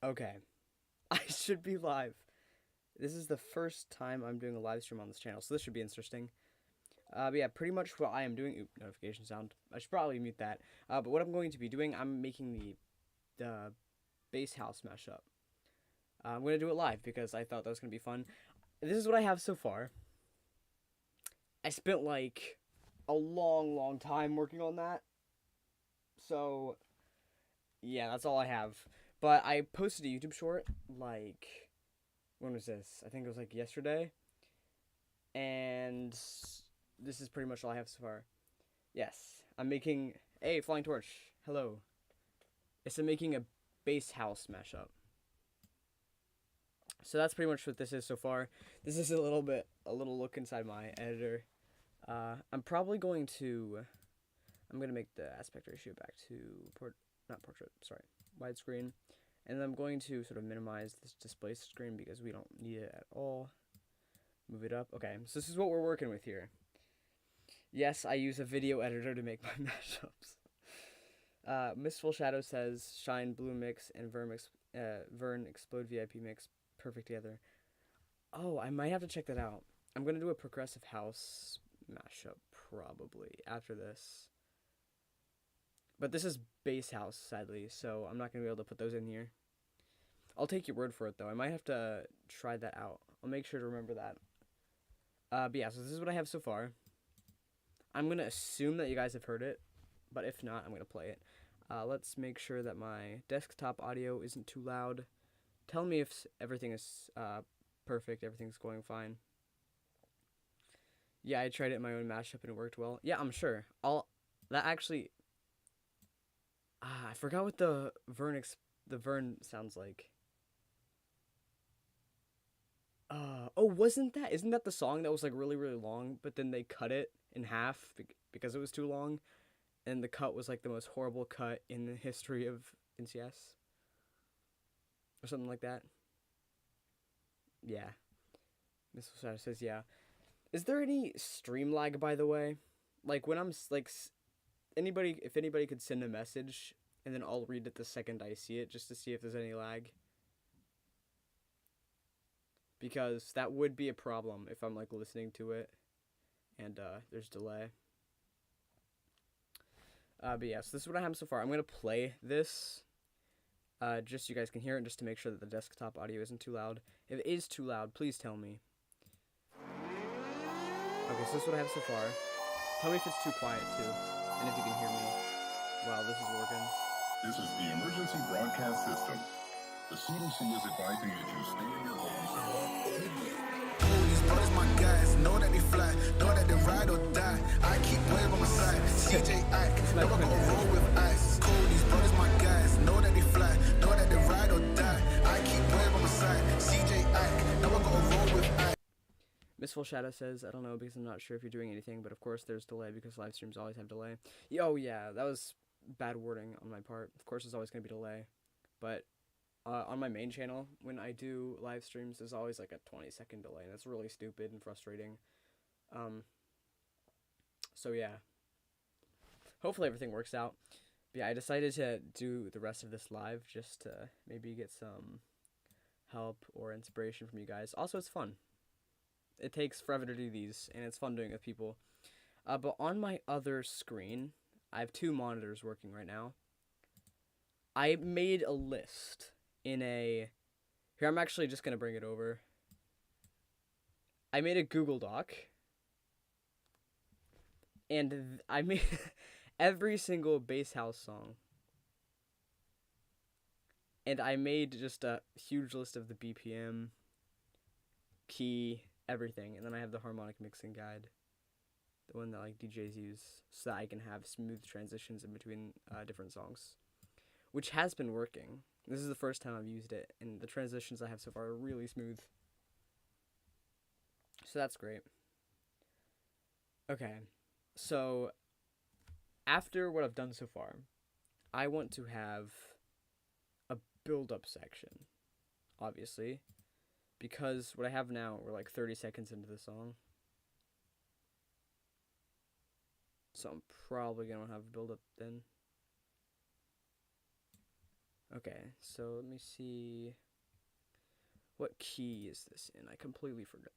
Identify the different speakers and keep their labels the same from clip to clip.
Speaker 1: Okay. I should be live. This is the first time I'm doing a live stream on this channel, so this should be interesting. But yeah, pretty much what I am doing. Oop, notification sound. I should probably mute that. But what I'm going to be doing, I'm making the bass house mashup. I'm going to do it live because I thought that was going to be fun. This is what I have so far. I spent like a long time working on that. So, yeah, that's all I have. But I posted a YouTube short like, when was this? I think it was like yesterday. And this is pretty much all I have so far. Yes, I'm making a flying torch. Hello. Yes, I'm making a bass house mashup. So that's pretty much what this is so far. This is a little look inside my editor. I'm probably going to, I'm going to make the aspect ratio back to not portrait, sorry, widescreen. And then I'm going to sort of minimize this display screen because we don't need it at all. Move it up. Okay, so this is what we're working with here. Yes, I use a video editor to make my mashups. Mistful Shadow says Shine Blue Mix and Vern Explode VIP Mix perfect together. Oh, I might have to check that out. I'm going to do a progressive house mashup probably after this. But this is bass house, sadly, so I'm not going to be able to put those in here. I'll take your word for it, though. I might have to try that out. I'll make sure to remember that. But yeah, so this is what I have so far. I'm going to assume that you guys have heard it, but if not, I'm going to play it. Let's make sure that my desktop audio isn't too loud. Tell me if everything is perfect, everything's going fine. Yeah, I tried it in my own mashup and it worked well. Yeah, I'm sure. I forgot what the Vern sounds like. Isn't that the song that was like really long, but then they cut it in half because it was too long, and the cut was like the most horrible cut in the history of NCS, or something like that. Yeah, Miss Shadow says yeah. Is there any stream lag, by the way? Like when I'm like, if anybody could send a message and then I'll read it the second I see it, just to see if there's any lag. Because that would be a problem if I'm like listening to it and there's delay. But yeah, so this is what I have so far. I'm gonna play this just so you guys can hear it, just to make sure that the desktop audio isn't too loud. If it is too loud, please tell me. Okay, so this is what I have so far. Tell me if it's too quiet too, and if you can hear me while this is working.
Speaker 2: This is the emergency broadcast system. The CDC is advising you to stay in your homes.
Speaker 3: These brothers, my guys, know that they fly, know that they ride or die. I keep wave on my side. CJ Ike, never gonna roll with ice. These brothers, my guys, know that they fly, know that they ride or die. I keep wave on my side. CJ Ike, never gonna roll with ice.
Speaker 1: Mistful Shadow says, I don't know because I'm not sure if you're doing anything, but of course there's delay because live streams always have delay. Oh yeah, that was bad wording on my part. Of course there's always going to be delay. But on my main channel, when I do live streams, there's always like a 20-second delay, and that's really stupid and frustrating. So yeah. Hopefully everything works out. But yeah, I decided to do the rest of this live just to maybe get some help or inspiration from you guys. Also, it's fun. It takes forever to do these, and it's fun doing it with people. But on my other screen, I have two monitors working right now. I made a list in a... Here, I'm actually just going to bring it over. I made a Google Doc. And I made every single bass house song. And I made just a huge list of the BPM, key, everything. And then I have the harmonic mixing guide, the one that like DJs use, so that I can have smooth transitions in between different songs, which has been working. This is the first time I've used it, and the transitions I have so far are really smooth, so that's great. Okay, so after what I've done so far, I want to have a build-up section, obviously, because what I have now, we're like 30 seconds into the song. So I'm probably going to have a build-up then. Okay, so let me see. What key is this in? I completely forgot.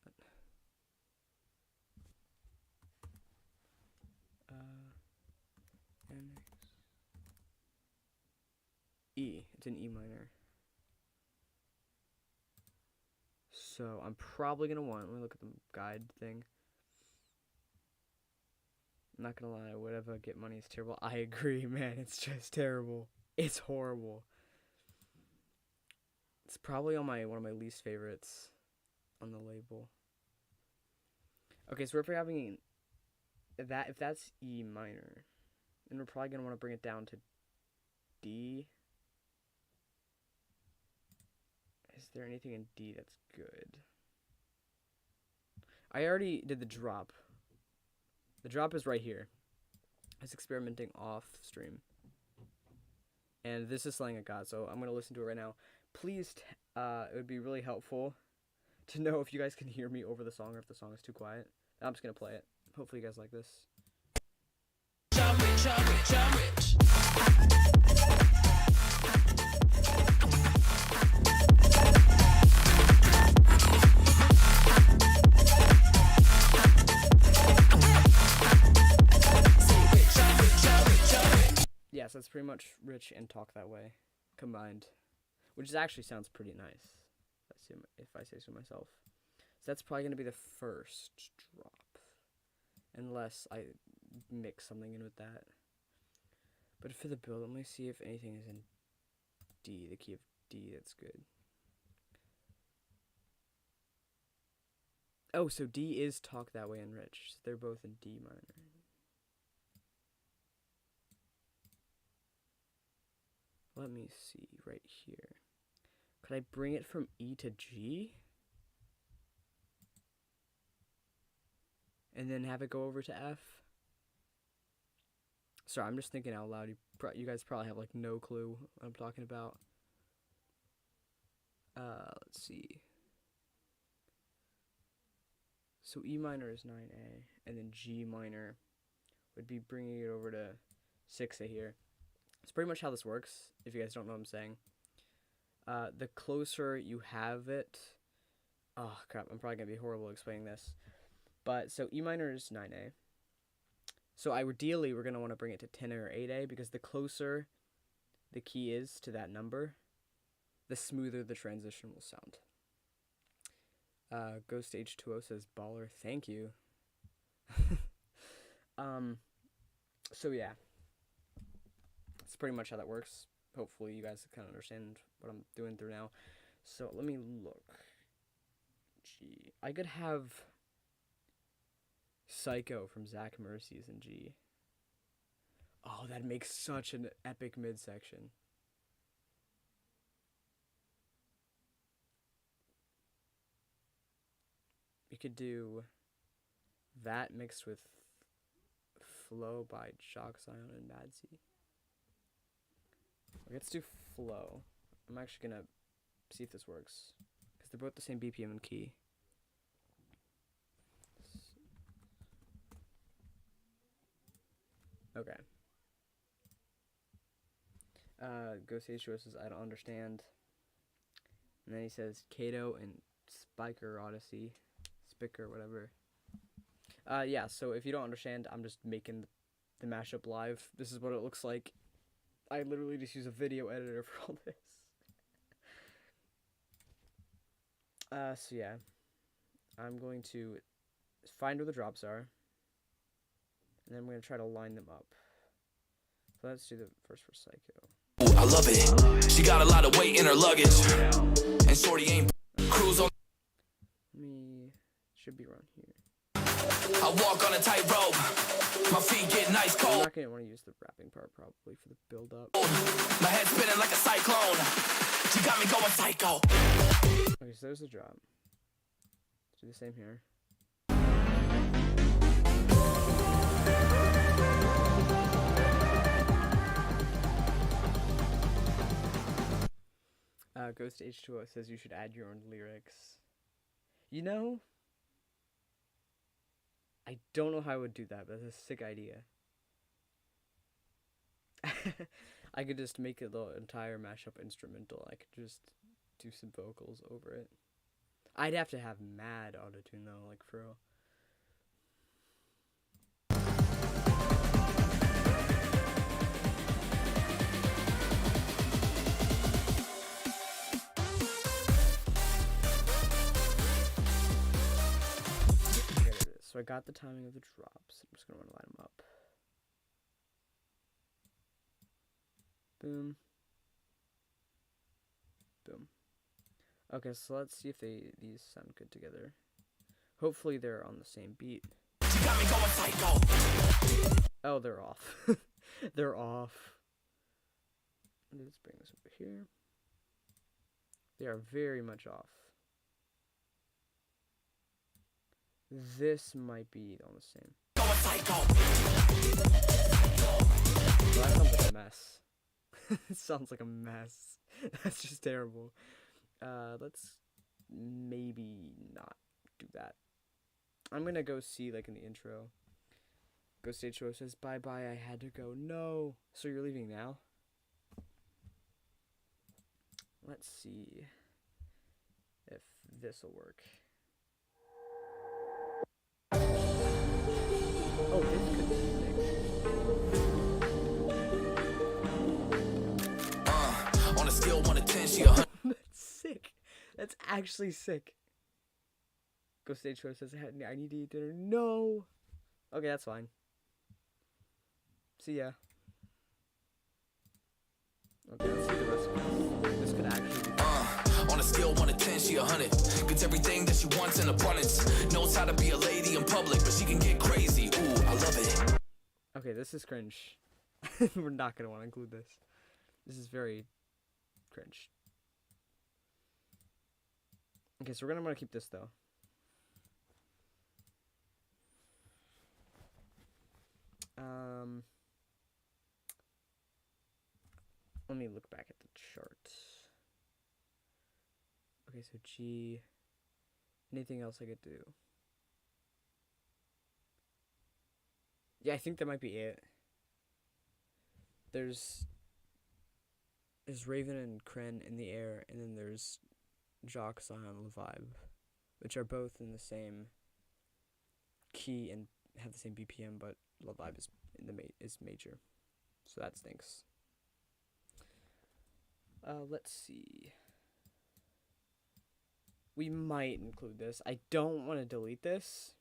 Speaker 1: And E. It's an E minor. So I'm probably gonna want. Let me look at the guide thing. I'm not gonna lie. Whatever Get Money is terrible. I agree, man. It's just terrible. It's horrible. It's probably on one of my least favorites on the label. Okay, so if we're having that, if that's E minor, then we're probably gonna want to bring it down to D. Is there anything in D that's good? I already did the drop. The drop is right here. I was experimenting off stream. And this is something I got, so I'm going to listen to it right now. Please, it would be really helpful to know if you guys can hear me over the song or if the song is too quiet. I'm just going to play it. Hopefully you guys like this. Yes, that's pretty much Rich and Talk That Way combined, which actually sounds pretty nice, if I say so myself. So that's probably going to be the first drop, unless I mix something in with that. But for the build, let me see if anything is in D, the key of D that's good. Oh, so D is Talk That Way and Rich. So they're both in D minor. Let me see right here. Could I bring it from E to G? And then have it go over to F? Sorry, I'm just thinking out loud. You guys probably have like no clue what I'm talking about. Let's see. So E minor is 9A, and then G minor would be bringing it over to 6A here. It's pretty much how this works, if you guys don't know what I'm saying. The closer you have it... Oh, crap, I'm probably going to be horrible explaining this. But, so E minor is 9A. So ideally, we're going to want to bring it to 10 or 8A, because the closer the key is to that number, the smoother the transition will sound. Ghost H2O says, baller, thank you. So yeah. That's pretty much how that works. Hopefully you guys kind of understand what I'm doing through now. So let me look. G. I could have Psycho from Zach Mercy's in G. Oh, that makes such an epic midsection. We could do that mixed with Flow by Jock Zion and Madsy. Let's do Flow. I'm actually gonna see if this works, because they're both the same BPM and key. Okay. Ghost H2O says, I don't understand. And then he says, Kato and Spiker Odyssey. Spiker, whatever. Yeah, so if you don't understand, I'm just making the mashup live. This is what it looks like. I literally just use a video editor for all this. So yeah. I'm going to find where the drops are. And then I'm going to try to line them up. So let's do the first for Psycho.
Speaker 4: I love it. She got a lot of weight in her luggage. And shorty ain't cruise on.
Speaker 1: Should be around here.
Speaker 4: I walk on a tightrope. My feet get nice
Speaker 1: I'm
Speaker 4: cold.
Speaker 1: not going to want to use the rapping part probably for the build up.
Speaker 4: My head spinning like a cyclone. She got me going psycho.
Speaker 1: Okay, so there's the drop. Let's do the same here. Ghost H2O says you should add your own lyrics. You know, I don't know how I would do that, but that's a sick idea. I could just make it the entire mashup instrumental. I could just do some vocals over it. I'd have to have mad autotune though, like for real. So I got the timing of the drops. I'm just gonna line them up. Boom. Boom. Okay, so let's see if these sound good together. Hopefully they're on the same beat. Oh, they're off. They're off. Let's bring this over here. They are very much off. This might be on the same. Well, that sounds like a mess. It sounds like a mess. That's just terrible. Let's maybe not do that. I'm gonna go see, like, in the intro. Go Stage Show says, bye-bye, I had to go. No! So you're leaving now? Let's see if this will work. Oh, this could be sick.
Speaker 4: On a scale 1 to 10, she 100.
Speaker 1: That's sick. That's actually sick. Go Stage Show says, I need to eat dinner. No! Okay, that's fine. See ya. Okay, let's see the rest of this. This could actually be
Speaker 4: On a scale 1 to 10, she 100. Gets everything that she wants in abundance. Knows how to be a lady in public, but she can get crazy. Ooh, I love it.
Speaker 1: Okay, this is cringe. We're not gonna want to include this. This is very cringe. Okay, so we're gonna want to keep this though. Let me look back at the chart. Okay, so G. Anything else I could do? Yeah, I think that might be it. There's Raven and Kren in the air, and then there's Jock, Zion, Levibe, which are both in the same key and have the same BPM, but Levibe is is major, so that stinks. Let's see. We might include this. I don't want to delete this,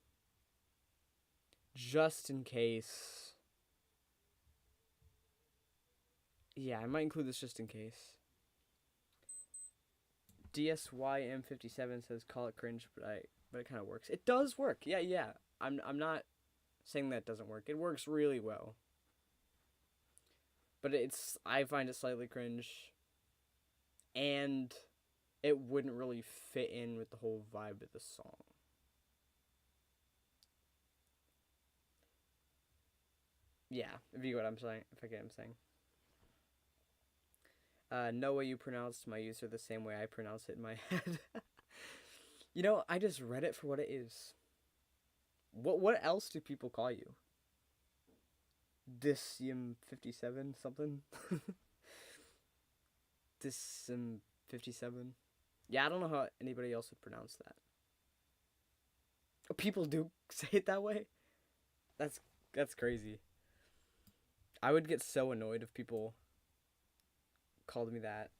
Speaker 1: just in case. Yeah, I might include this just in case. DSYM57 says call it cringe, but it kind of works. It does work. Yeah. I'm not saying that doesn't work. It works really well. But I find it slightly cringe, and it wouldn't really fit in with the whole vibe of the song. Yeah, if you get what I'm saying, if I get what I'm saying. No way you pronounced my user the same way I pronounce it in my head. You know, I just read it for what it is. What else do people call you? Disym57 something? Disym57? Yeah, I don't know how anybody else would pronounce that. People do say it that way? That's crazy. I would get so annoyed if people called me that.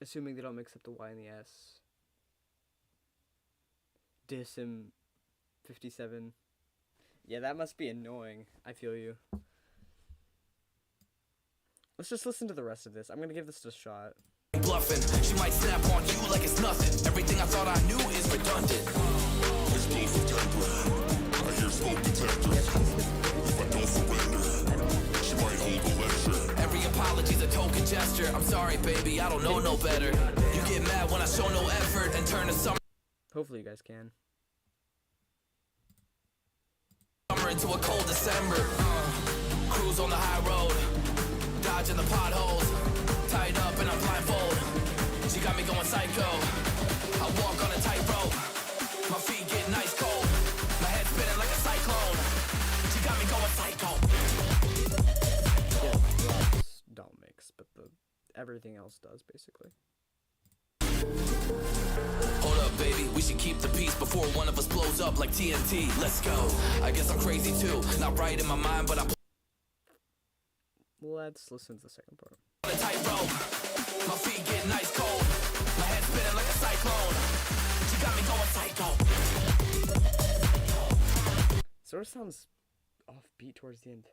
Speaker 1: Assuming they don't mix up the Y and the S. Disym57. Yeah, that must be annoying. I feel you. Let's just listen to the rest of this. I'm gonna give this a shot.
Speaker 4: Bluffing, she might snap on you like it's nothing. Everything I thought I knew is redundant.
Speaker 2: Explosive temper. I hear smoke detector. If I don't surrender, she might hold a lecture.
Speaker 4: Every apology's a token gesture. I'm sorry, baby, I don't know no better. You get mad when I show no effort and turn to summer
Speaker 1: Hopefully you guys can.
Speaker 4: into a cold December. Cruise on the high road, dodging the potholes. Tied up and I'm blindfold. She got me going psycho. I walk on a tightrope. My feet get nice cold. My head spinning like a cyclone. She got me going psycho.
Speaker 1: Yeah, everything else does, basically.
Speaker 4: Hold up, baby, we should keep the peace before one of us blows up like TNT. Let's go. I guess I'm crazy too, not right in my mind, but I
Speaker 1: Let's listen to the second part.
Speaker 4: on a tightrope. My feet getting ice cold. My head spinning like a cyclone. She got me going psycho.
Speaker 1: Sort of sounds offbeat towards the end.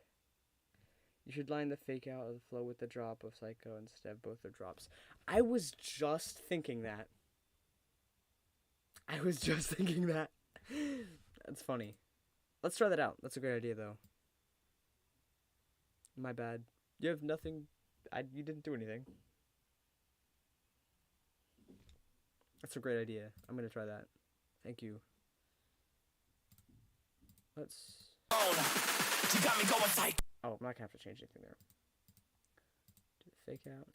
Speaker 1: You should line the fake out of the flow with the drop of Psycho instead of both their drops. I was just thinking that. That's funny. Let's try that out. That's a great idea, though. My bad. You have nothing. You didn't do anything. That's a great idea. I'm gonna try that. Thank you. Let's.
Speaker 4: She got me going psycho.
Speaker 1: Oh, I'm not gonna have to change anything there. Do the fake out.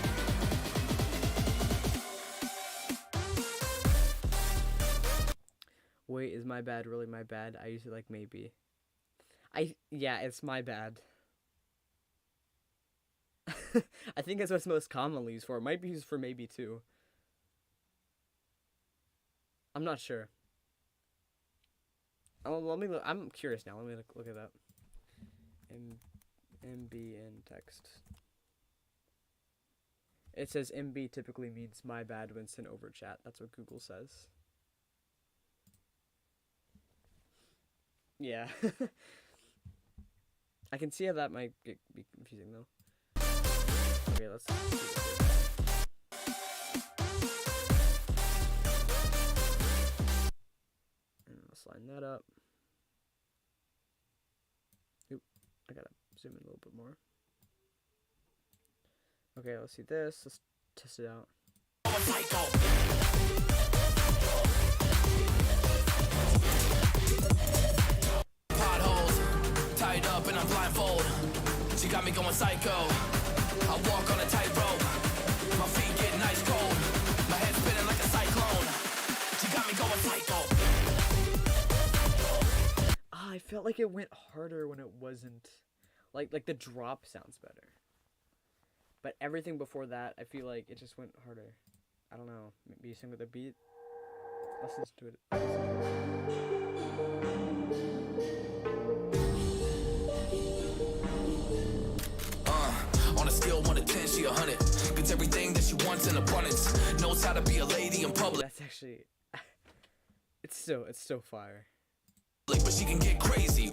Speaker 1: Wait, is my bad really my bad? I usually like maybe. Yeah, it's my bad. I think that's what it's most commonly used for. It might be used for maybe too. I'm not sure. Oh, let me look. I'm curious now. Let me look it up. MB in text. It says MB typically means my bad when sent over chat. That's what Google says. Yeah. I can see how that might be confusing though. Okay, let's see this here. And let's line that up. Oop, I gotta zoom in a little bit more. Okay, let's see this. Let's test it out.
Speaker 4: Potholes, tied up and I'm blindfold. She got me going psycho. I walk on a tightrope. My feet getting ice cold. My head spinning like a cyclone. She got me going psycho.
Speaker 1: I felt like it went harder when it wasn't. Like the drop sounds better. But everything before that, I feel like it just went harder. I don't know. Maybe you sing with a beat. Let's listen to it.
Speaker 4: On a scale 1 to 10, she 100. Gets everything that she wants in abundance. Knows how to be a lady in public.
Speaker 1: That's actually. It's so fire.
Speaker 4: But she can get crazy.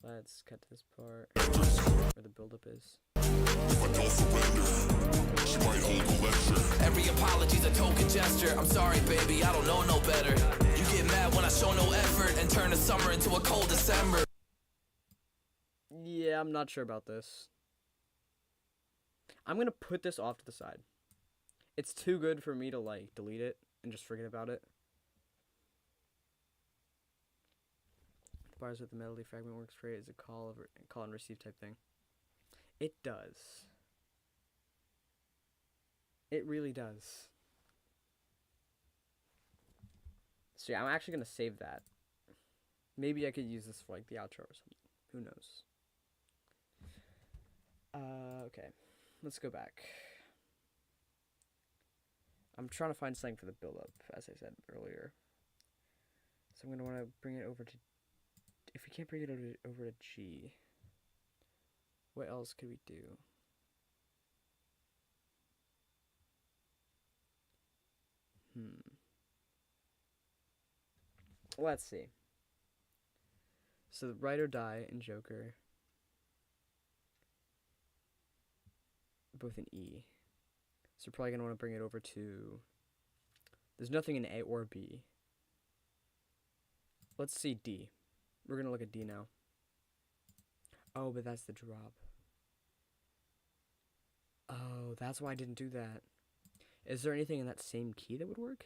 Speaker 1: Let's cut to this part where the buildup is.
Speaker 2: If I don't surrender, she might hold a lecture.
Speaker 4: Every apology's a token gesture. I'm sorry, baby, I don't know no better. You get mad when I show no effort and turn the summer into a cold December.
Speaker 1: Yeah, I'm not sure about this. I'm gonna put this off to the side. It's too good for me to like delete it and just forget about it. Bars with the melody fragment works great as a call and receive type thing. It does. It really does. So yeah, I'm actually gonna save that. Maybe I could use this for like the outro or something. Who knows? Okay. Let's go back. I'm trying to find something for the build-up, as I said earlier. So I'm gonna want to bring it over to. If we can't bring it over to G, what else could we do? Let's see. So the Ride or Die and Joker, both in E. So we're probably gonna want to bring it over to. There's nothing in A or B. Let's see D. We're gonna look at D now. Oh, but that's the drop. Oh, that's why I didn't do that. Is there anything in that same key that would work?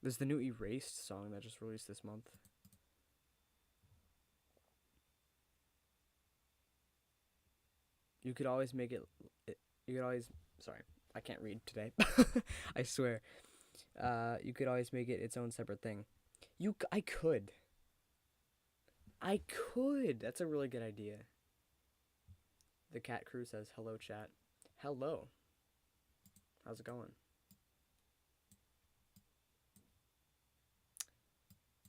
Speaker 1: There's the new Erased song that just released this month. You could always make it. You could always. Sorry, I can't read today. I swear. You could always make it its own separate thing. I could. That's a really good idea. The cat crew says hello, chat. Hello. How's it going?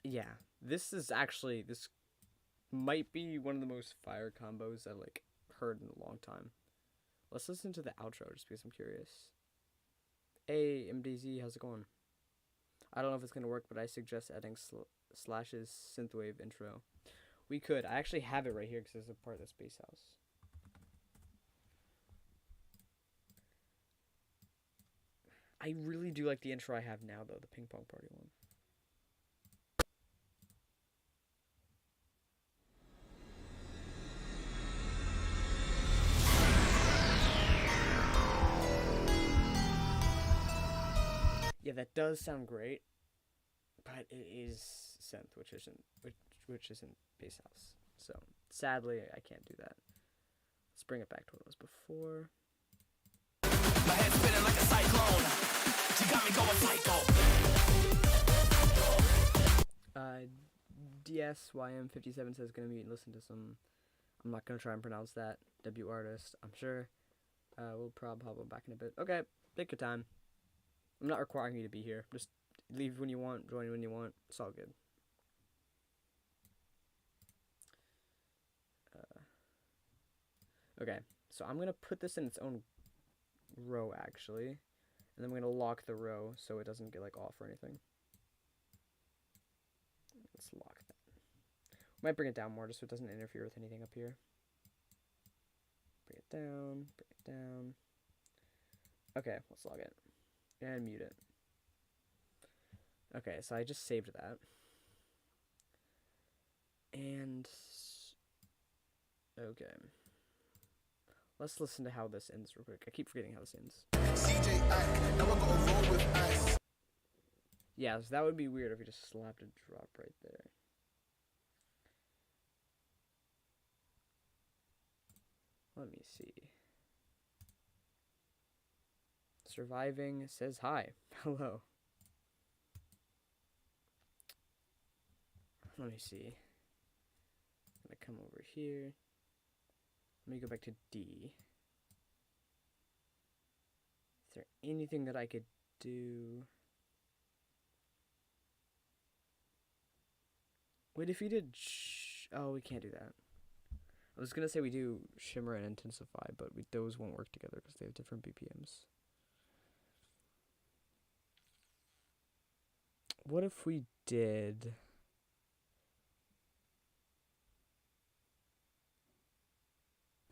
Speaker 1: Yeah, this might be one of the most fire combos I've like heard in a long time. Let's listen to the outro just because I'm curious. Hey, MDZ, how's it going? I don't know if it's gonna work, but I suggest adding Slash's synthwave intro. We could. I actually have it right here because it's a part of the Space House. I really do like the intro I have now, though, the ping pong party one. Yeah, that does sound great, but it is synth, which isn't Bass House. So sadly, I can't do that. Let's bring it back to what it was before.
Speaker 4: My head's spinning like a cyclone. She got me going psycho.
Speaker 1: DSYM57 says gonna mute and listen to some. I'm not gonna try and pronounce that. W artist, I'm sure. We'll probably hop on back in a bit. Okay, take your time. I'm not requiring you to be here. Just leave when you want, join when you want. It's all good. Okay, so I'm gonna put this in its own row actually, and then we're gonna lock the row so it doesn't get like off or anything. Let's lock that. Might bring it down more just so it doesn't interfere with anything up here. Bring it down, bring it down. Okay, let's log it. And mute it. Okay, so I just saved that. And okay. Let's listen to how this ends real quick. I keep forgetting how this ends. Yeah, so that would be weird if we just slapped a drop right there. Let me see. Surviving says hi. Hello. Let me see. I'm gonna come over here. Let me go back to D. Is there anything that I could do? Wait, if we did oh, we can't do that. I was gonna say we do shimmer and intensify, but those won't work together because they have different BPMs. What if we did...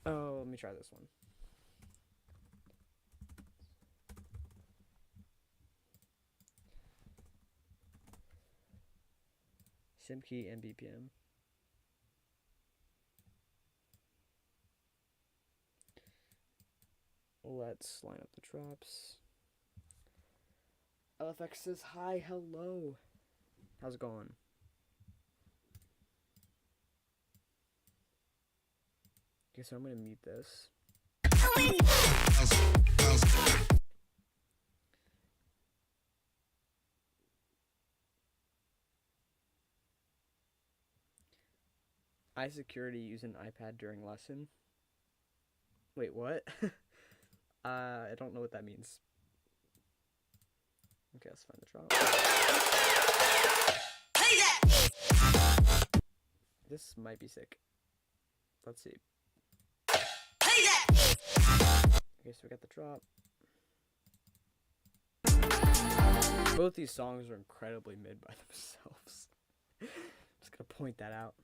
Speaker 1: Oh, let me try this one. Sim key and BPM. Let's line up the drops. LFX says hi, hello. How's it going? Okay, so I'm gonna mute this. iSecurity use an iPad during lesson. Wait, what? I don't know what that means. Okay, let's find the drop. This might be sick. Let's see. Okay, so we got the drop. Both these songs are incredibly mid by themselves. Just gonna point that out.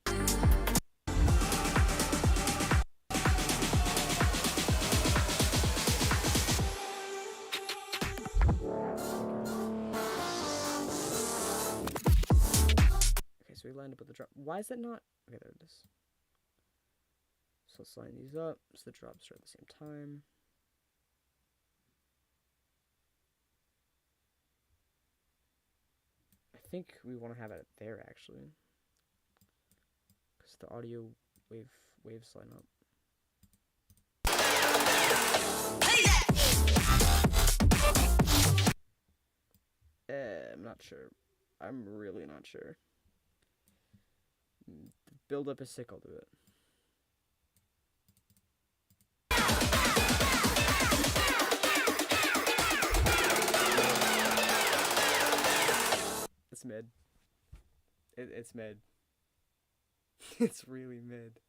Speaker 1: Okay, so we lined up with the drop. Why is that not? Okay, there it is. So let's line these up so the drops are at the same time. I think we want to have it there actually, because the audio waves line up. I'm not sure. I'm really not sure. The build up is sick. I'll do it. It's mid. It's really mid.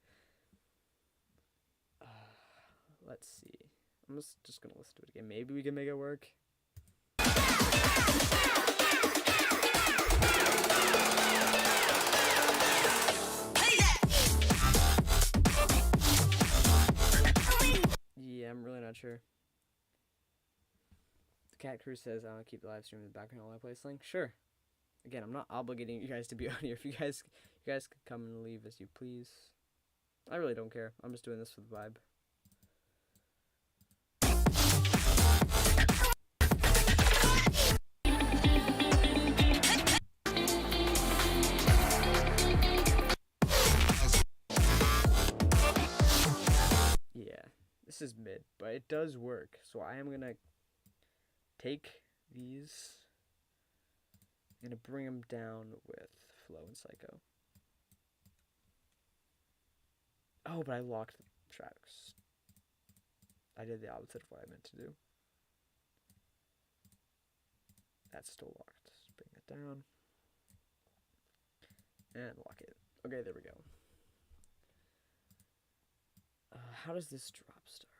Speaker 1: Let's see. I'm just gonna listen to it again. Maybe we can make it work. Yeah, I'm really not sure. The Cat Crew says, keep the live stream in the background while I play Sling. Sure. Again, I'm not obligating you guys to be on here. If you guys can come and leave as you please. I really don't care. I'm just doing this for the vibe. Yeah, this is mid, but it does work. So I am gonna take these. I'm gonna bring them down with Flow and Psycho. Oh, but I locked the tracks. I did the opposite of what I meant to do. That's still locked. Just bring it down. And lock it. Okay, there we go. How does this drop start?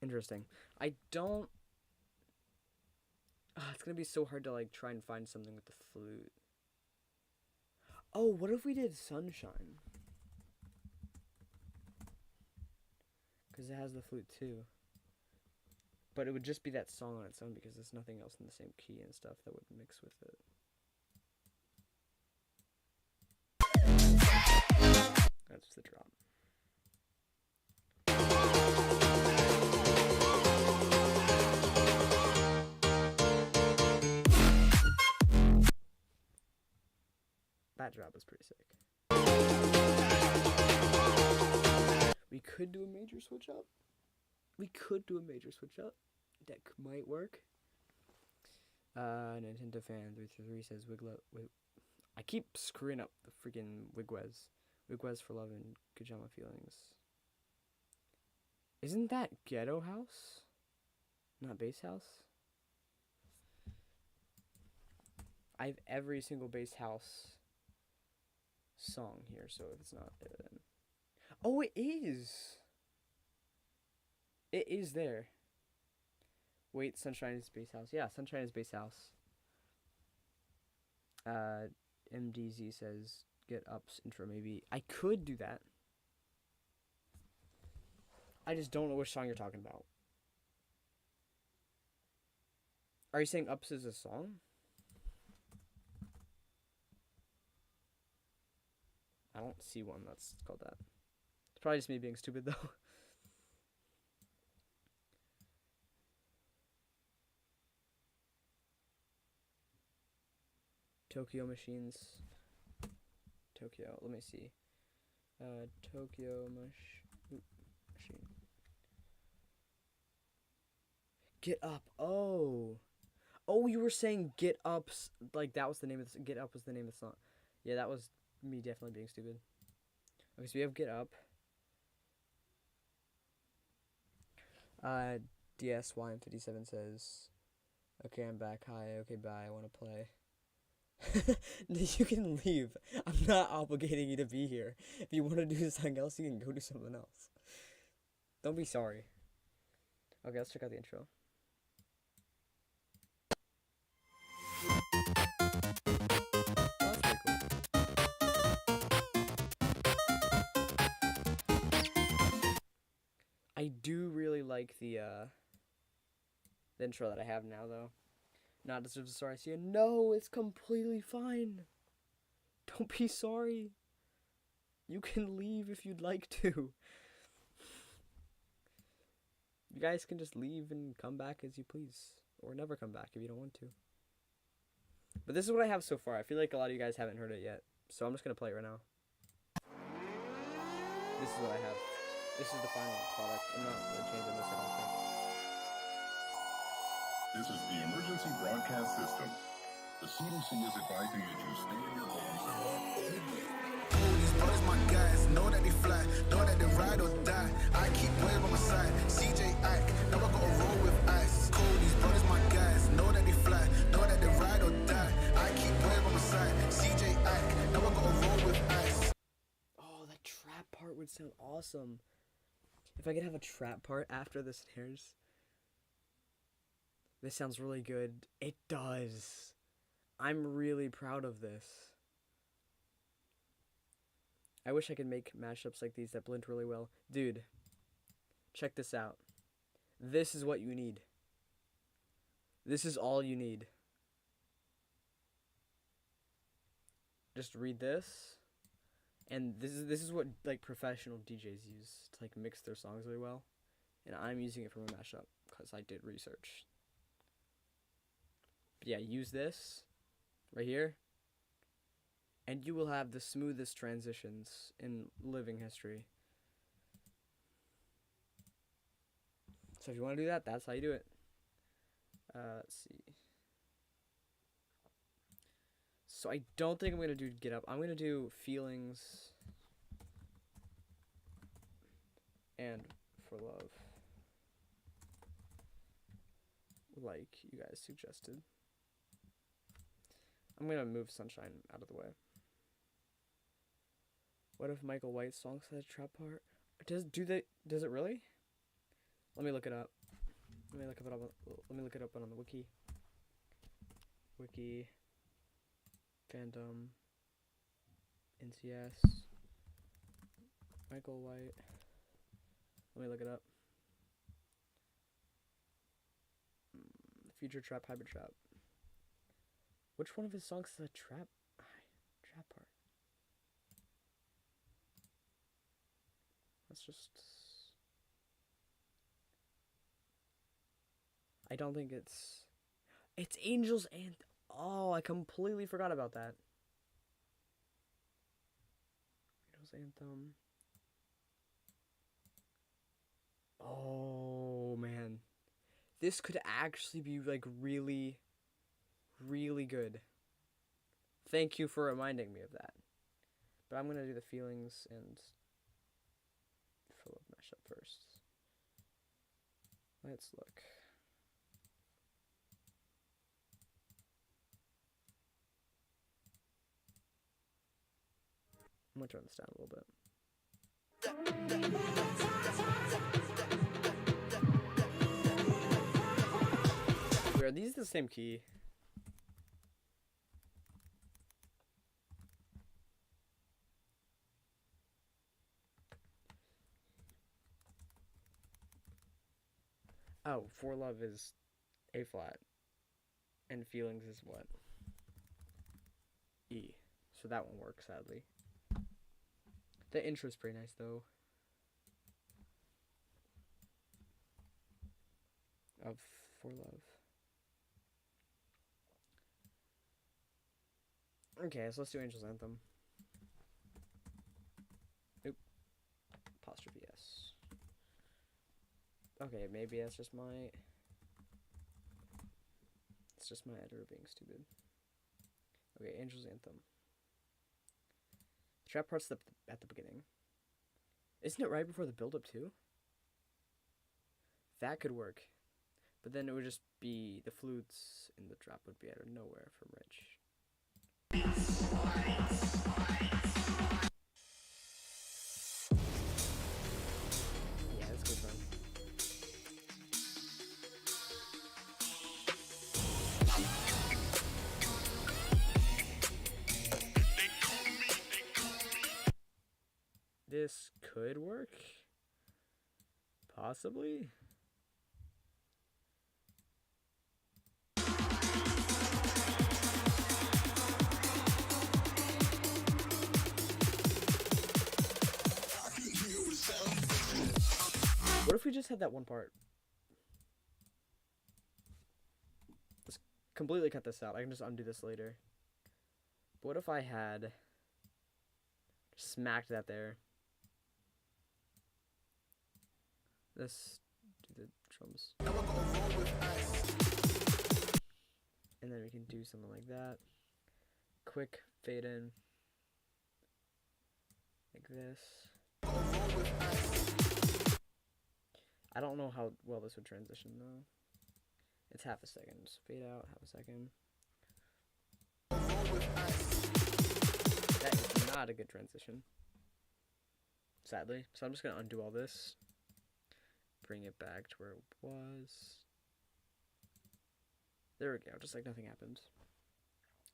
Speaker 1: Interesting. I don't... it's gonna be so hard to like try and find something with the flute. Oh, what if we did Sunshine? Because it has the flute too. But it would just be that song on its own because there's nothing else in the same key and stuff that would mix with it. That's the drop. That drop is pretty sick. We could do a major switch up. That might work. Nintendo fan 333 says Wiglet. I keep screwing up the freaking Wigwez. Wigwez for love and Kajama feelings. Isn't that Ghetto House? Not Bass House? I have every single Bass House song here, so if it's not there then... Oh, it is! It is there. Wait, Sunshine is Bass House. Yeah, Sunshine is Bass House. MDZ says, get Up's intro maybe. I could do that. I just don't know which song you're talking about. Are you saying Ups is a song? I don't see one that's called that. It's probably just me being stupid though. Tokyo Machines. Tokyo, let me see. Tokyo Machine. Get Up. Oh. Oh, you were saying Get Up's, like that was the name of the, Get Up was the name of the song. Yeah, that was me definitely being stupid. Okay, so we have Get Up. DSYM57 says, okay, I'm back. Hi, okay, bye. I want to play. You can leave. I'm not obligating you to be here. If you want to do something else, you can go do something else. Don't be sorry. Okay, let's check out the intro. Oh, that's pretty cool. I do really like the intro that I have now, though. Not deserves a sorry. I see you. No, it's completely fine. Don't be sorry. You can leave if you'd like to. You guys can just leave and come back as you please. Or never come back if you don't want to. But this is what I have so far. I feel like a lot of you guys haven't heard it yet. So I'm just going to play it right now. This is what I have. This is the final product. I'm not really changing this, I don't think.
Speaker 2: This is the emergency broadcast system. The CDC is advising that you stay in your homes.
Speaker 3: All these brothers, my guys, know that they fly, know that they ride or die. I keep wave on my side, CJ Ike, now I gotta roll with ice. Cool, these brothers, my guys, know that they fly, know that they ride or die. I keep wave on my side, CJ Ike, now I gotta roll with ice.
Speaker 1: Oh, that trap part would sound awesome. If I could have a trap part after the snares. This sounds really good. It does. I'm really proud of this. I wish I could make mashups like these that blend really well. Dude, check this out. This is what you need. This is all you need. Just read this. And this is what like professional DJs use to like mix their songs really well. And I'm using it from a mashup because I did research. But yeah, use this right here. And you will have the smoothest transitions in living history. So if you want to do that, that's how you do it. Let's see. So I don't think I'm going to do Get Up. I'm going to do Feelings and For Love, like you guys suggested. I'm going to move Sunshine out of the way. What if Michael White's song has a trap part? Does it really? Let me look it up. Let me look it up on the wiki. Wiki. Fandom. NCS. Michael White. Let me look it up. Future Trap, Hybrid Trap. Which one of his songs is a trap part? Let's just... I don't think it's Angels and... Oh, I completely forgot about that. Angels Anthem. Oh, man. This could actually be, like, really, really good. Thank you for reminding me of that. But I'm going to do the Feelings and Full of Mashup first. Let's look. I'm going to turn this down a little bit. Are these the same key? Oh, For Love is A flat. And Feelings is what? E. So that one works, sadly. The intro's pretty nice, though. Of For Love. Okay, so let's do Angel's Anthem. Oop. Apostrophe S. Okay, maybe that's just my... It's just my editor being stupid. Okay, Angel's Anthem. Trap part's at the beginning. Isn't it right before the build-up, too? That could work. But then it would just be... The flutes in the trap would be out of nowhere from Rich. Yeah, that's good fun. This could work. Possibly. What if we just had that one part? Let's completely cut this out. I can just undo this later. But what if I had smacked that there? Let's do the drums. And then we can do do something like that. Quick fade in. Like this. I don't know how well this would transition though. It's half a second. Just fade out, half a second. That is not a good transition. Sadly. So I'm just gonna undo all this. Bring it back to where it was. There we go, just like nothing happened.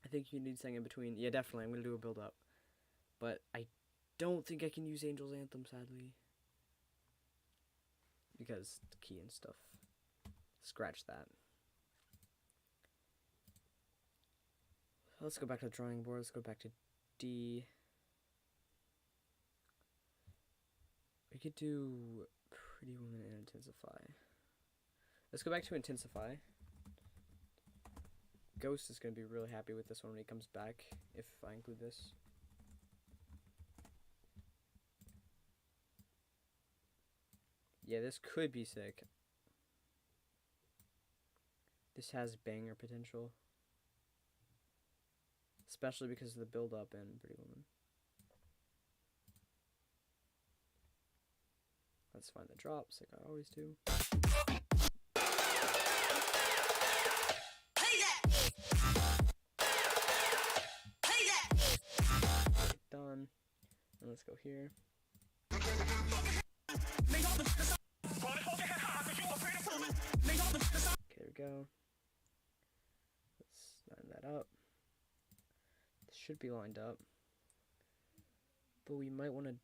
Speaker 1: I think you need something in between. Yeah, definitely, I'm gonna do a build up. But I don't think I can use Angel's Anthem, sadly. Because the key and stuff. Scratch that. Let's go back to the drawing board. Let's go back to D. We could do Pretty Woman and Intensify. Let's go back to Intensify. Ghost is going to be really happy with this one when he comes back, if I include this. Yeah, this could be sick. This has banger potential. Especially because of the build-up in Pretty Woman. Let's find the drops, like I always do. Done. And let's go here. Okay, there we go. Let's line that up. This should be lined up. But we might want to...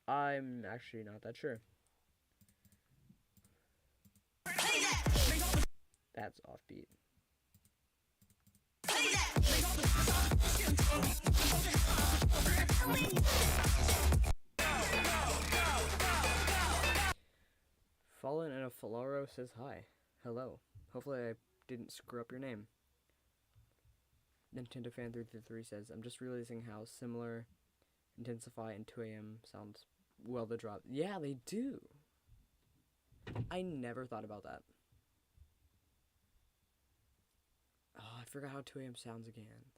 Speaker 1: I'm actually not that sure. That's offbeat. Fallen and a Falaro says hi. Hello. Hopefully I didn't screw up your name. Nintendo Fan 333 says, I'm just realizing how similar Intensify and 2 AM sounds. Well, the drop. Yeah, they do. I never thought about that. Oh, I forgot how 2 AM sounds again.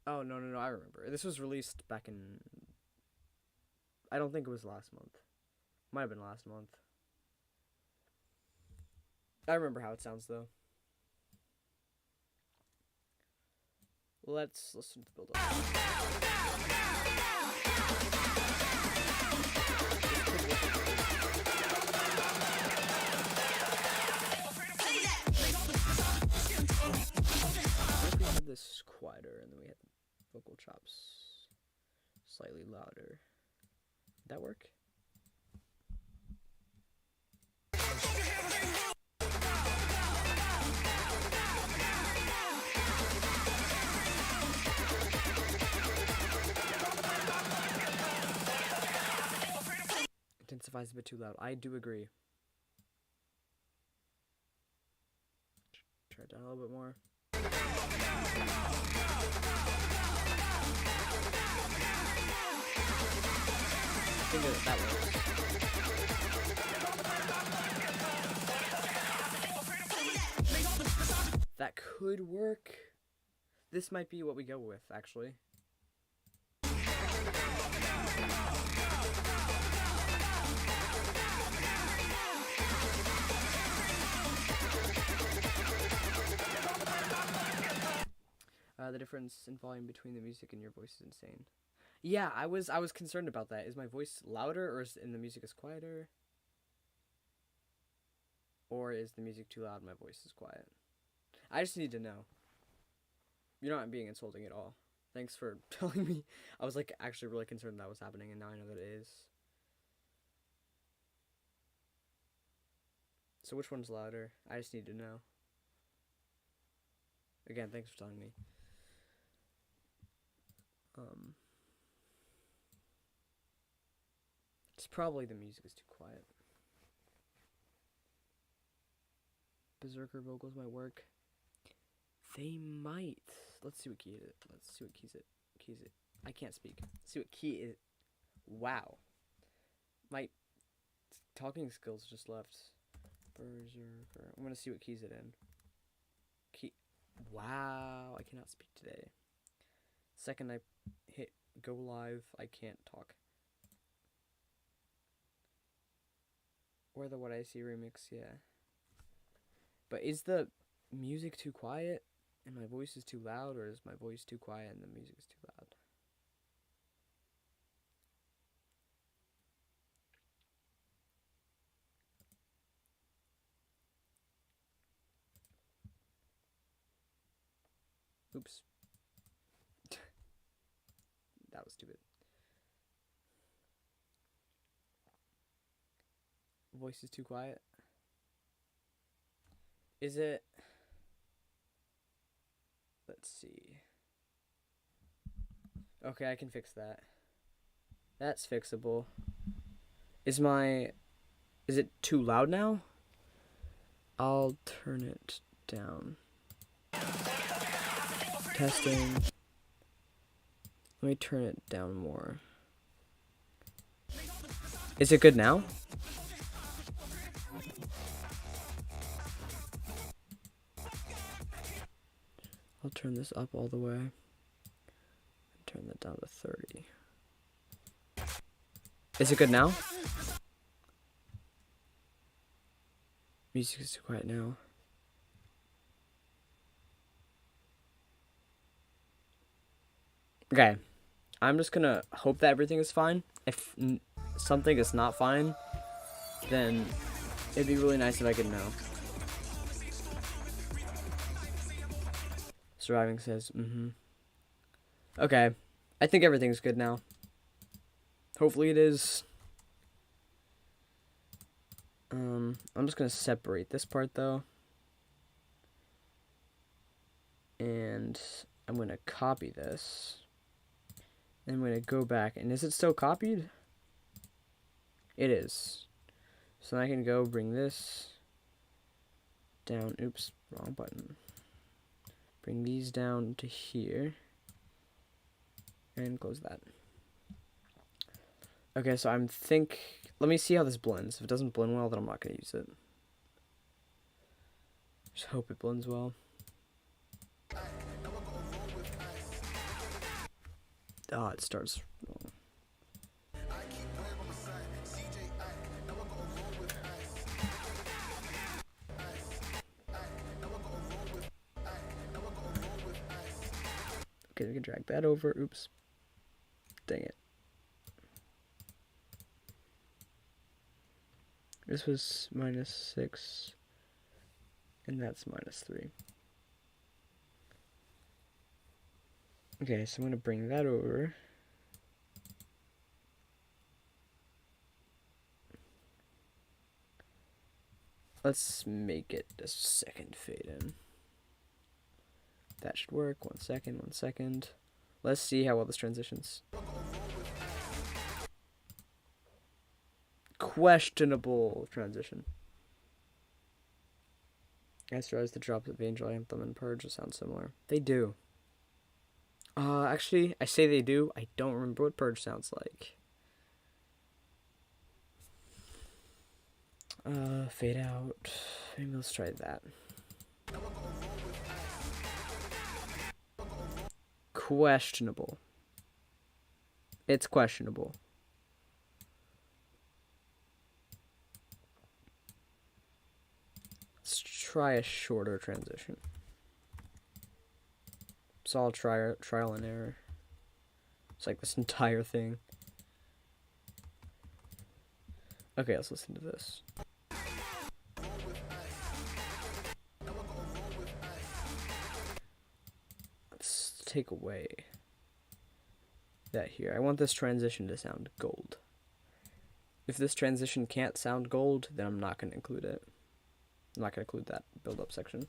Speaker 1: Oh, no, I remember. This was released back in... I don't think it was last month. Might have been last month. I remember how it sounds, though. Let's listen to the build-up. We had this quieter, and then we had vocal chops slightly louder. Did that work? Intensifies a bit too loud. I do agree. Try it down a little bit more. I think that works. That could work. This might be what we go with, actually. The difference in volume between the music and your voice is insane. Yeah, I was concerned about that. Is my voice louder, or is in the music is quieter? Or is the music too loud and my voice is quiet? I just need to know. You're not being insulting at all. Thanks for telling me. I was like actually really concerned that was happening, and now I know that it is. So which one's louder? I just need to know. Again, thanks for telling me. It's probably the music is too quiet. Berserker vocals might work. They might. Let's see what key it is. Let's see what keys it. I can't speak. Let's see what key it. Wow. My talking skills just left. Berserker. I'm gonna see what keys it in. Key. Wow, I cannot speak today. Second I hit go live, I can't talk. Or the What I See remix, yeah. But is the music too quiet and my voice is too loud, or is my voice too quiet and the music is too loud? Oops. That was stupid. Voice is too quiet. Is it? Let's see. Okay, I can fix that. That's fixable. Is it too loud now? I'll turn it down. Testing. Let me turn it down more. Is it good now? I'll turn this up all the way. And turn that down to 30. Is it good now? Music is too quiet now. Okay. I'm just gonna hope that everything is fine. If something is not fine, then it'd be really nice if I could know. Surviving says, Okay. I think everything's good now. Hopefully it is. I'm just gonna separate this part though. And I'm gonna copy this. Then I'm gonna go back, and is it still copied? It is. So I can go bring this down. Oops, wrong button. Bring these down to here. And close that. Okay, so let me see how this blends. If it doesn't blend well, then I'm not gonna use it. Just hope it blends well. Ah, it starts wrong. Okay, we can drag that over. Oops. Dang it. This was -6. And that's -3. Okay, so I'm going to bring that over. Let's make it a second fade in. That should work. 1 second, 1 second. Let's see how well this transitions. Questionable transition. I realized the drops of Angel Anthem and Purge sound similar. They do. Actually, I say they do. I don't remember what Purge sounds like. Fade out. Maybe let's try that. Questionable. It's questionable. Let's try a shorter transition. So I'll try trial and error. It's like this entire thing. Okay, let's listen to this. Let's take away that here. I want this transition to sound gold. If this transition can't sound gold, then I'm not going to include it. I'm not going to include that build-up section.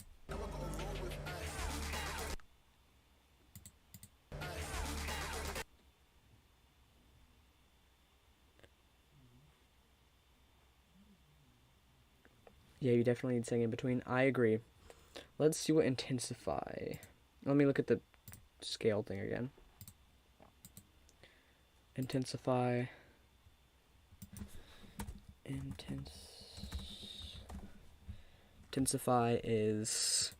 Speaker 1: Yeah, you definitely need saying in between. I agree. Let's see what intensify. Let me look at the scale thing again. Intensify. Intensify is...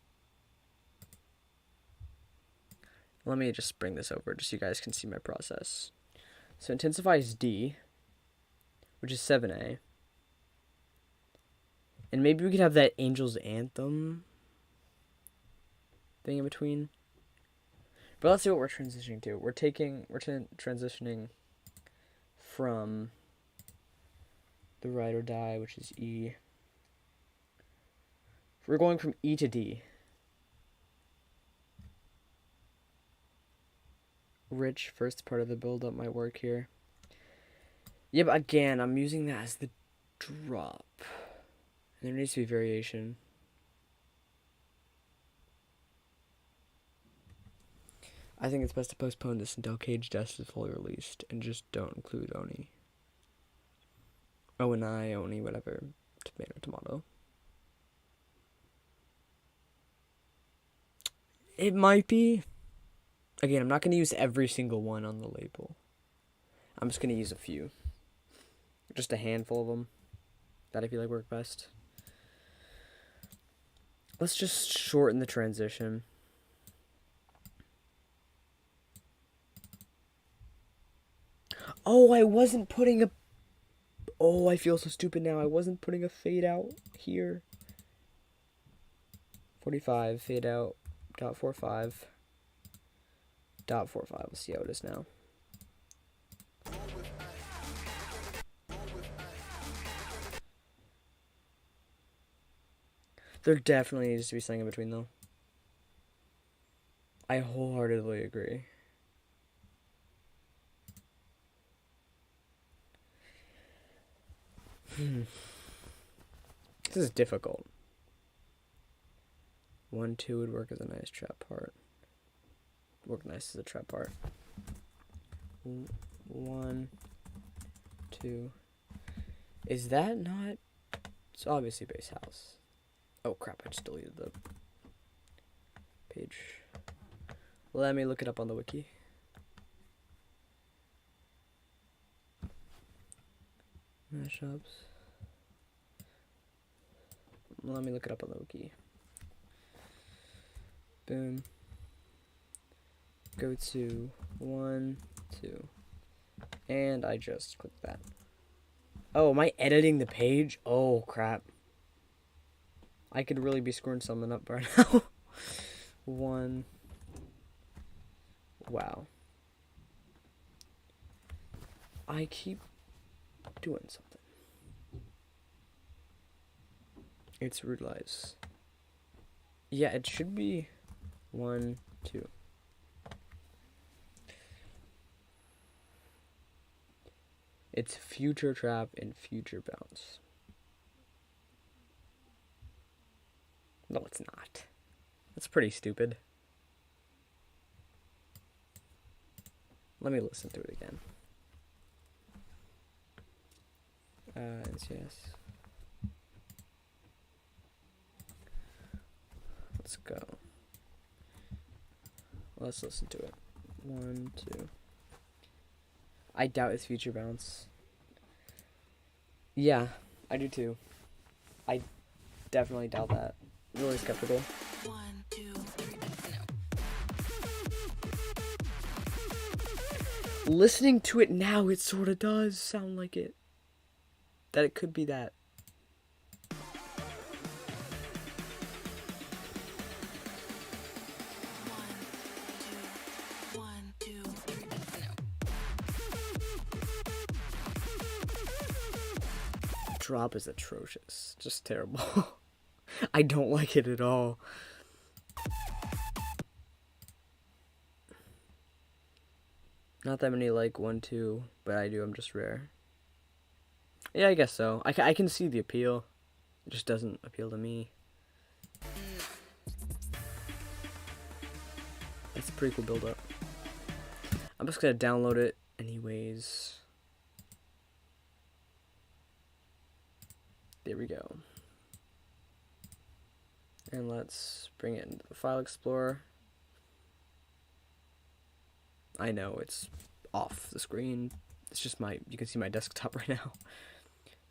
Speaker 1: Let me just bring this over just so you guys can see my process. So Intensify is D, which is 7A. And maybe we could have that Angel's Anthem thing in between. But let's see what we're transitioning to. We're transitioning from the Ride or Die, which is E. We're going from E to D. Rich, first part of the build-up might work here. Yeah, but again, I'm using that as the drop. There needs to be variation. I think it's best to postpone this until Cage Dust is fully released and just don't include Oni. O-N-I, Oni, whatever. Tomato, tomato. It might be. Again, I'm not going to use every single one on the label. I'm just going to use a few. Just a handful of them that I feel like work best. Let's just shorten the transition. Oh, I wasn't putting a... Oh, I feel so stupid now. I wasn't putting a fade out here. 45, fade out, dot 45. Dot 45. Let's see how it is now. There definitely needs to be something in between, though. I wholeheartedly agree. This is difficult. 1, 2 would work as a nice trap part. Work nice as a trap part. 1, 2. Is that not? It's obviously base house. Oh crap! I just deleted the page. Let me look it up on the wiki. Mashups. Let me look it up on the wiki. Boom. Go to 1, 2. And I just clicked that. Oh, am I editing the page? Oh, crap. I could really be screwing something up right now. 1. Wow. I keep doing something. It's Rude Lives. Yeah, it should be 1, 2. It's Future Trap and Future Bounce. No, it's not. That's pretty stupid. Let me listen to it again. NCS. Let's go. Let's listen to it. 1, 2. I doubt it's Future Bounce. Yeah, I do too. I definitely doubt that. Really skeptical.
Speaker 5: 1, 2, 3, no.
Speaker 1: Listening to it now, it sort of does sound like it. That it could be that. Drop is atrocious. Just terrible. I don't like it at all. Not that many like 1, 2, but I do. I'm just rare. Yeah, I guess so. I can see the appeal. It just doesn't appeal to me. That's a pretty cool build up. I'm just gonna download it anyways. There we go. And let's bring it into the File Explorer. I know it's off the screen. It's just you can see my desktop right now.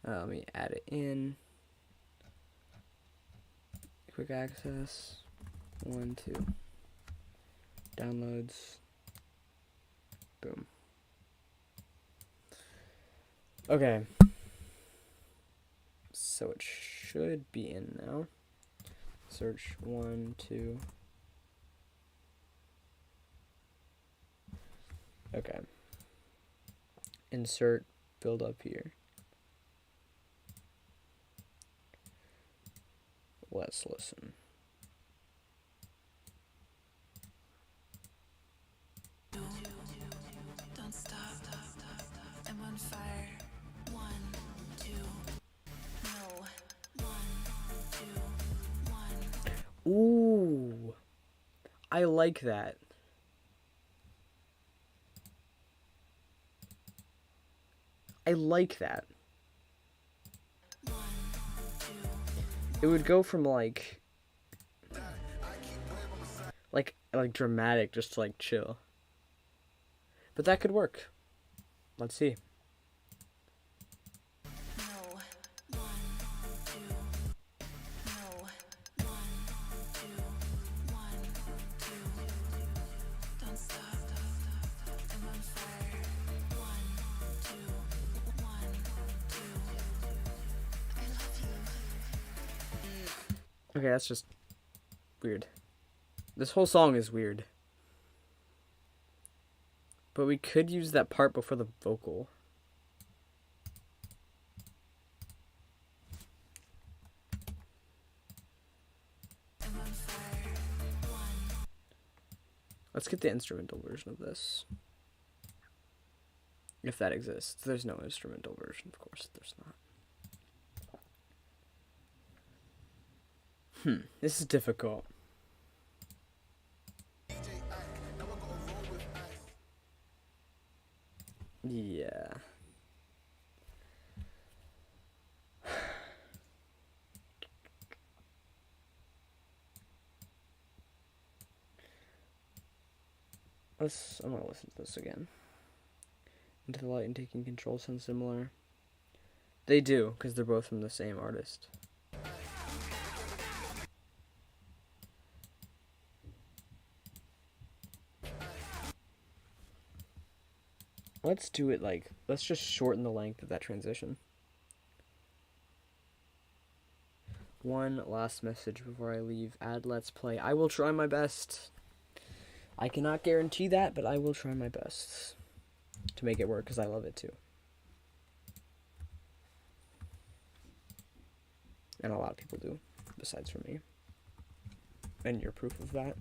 Speaker 1: Let me add it in. quick access. 1, 2. Downloads. Boom. Okay. So it should be in now. Search 1, 2. Okay. Insert, build up here. Let's listen.
Speaker 5: Don't stop. I'm on fire. 1, 2. No. 1, 2, 1.
Speaker 1: Ooh. I like that. I like that.
Speaker 5: 1, 2.
Speaker 1: It would go from like dramatic just to like chill. But that could work. Let's see.
Speaker 5: No. 1, 2. No. 1, 2. 1, 2. Don't stop. I'm on fire. 1, 2. 1, 2. I love you.
Speaker 1: Okay, that's just weird. This whole song is weird. But we could use that part before the vocal.
Speaker 5: I'm on fire. 1.
Speaker 1: Let's get the instrumental version of this. If that exists. There's no instrumental version, of course. There's not. This is difficult. Yeah. I'm gonna listen to this again. Into the Light and Taking Control sound similar. They do, because they're both from the same artist. Let's do it like, let's just shorten the length of that transition. One last message before I leave. Add Let's Play. I will try my best. I cannot guarantee that, but I will try my best to make it work because I love it too. And a lot of people do, besides for me. And you're proof of that.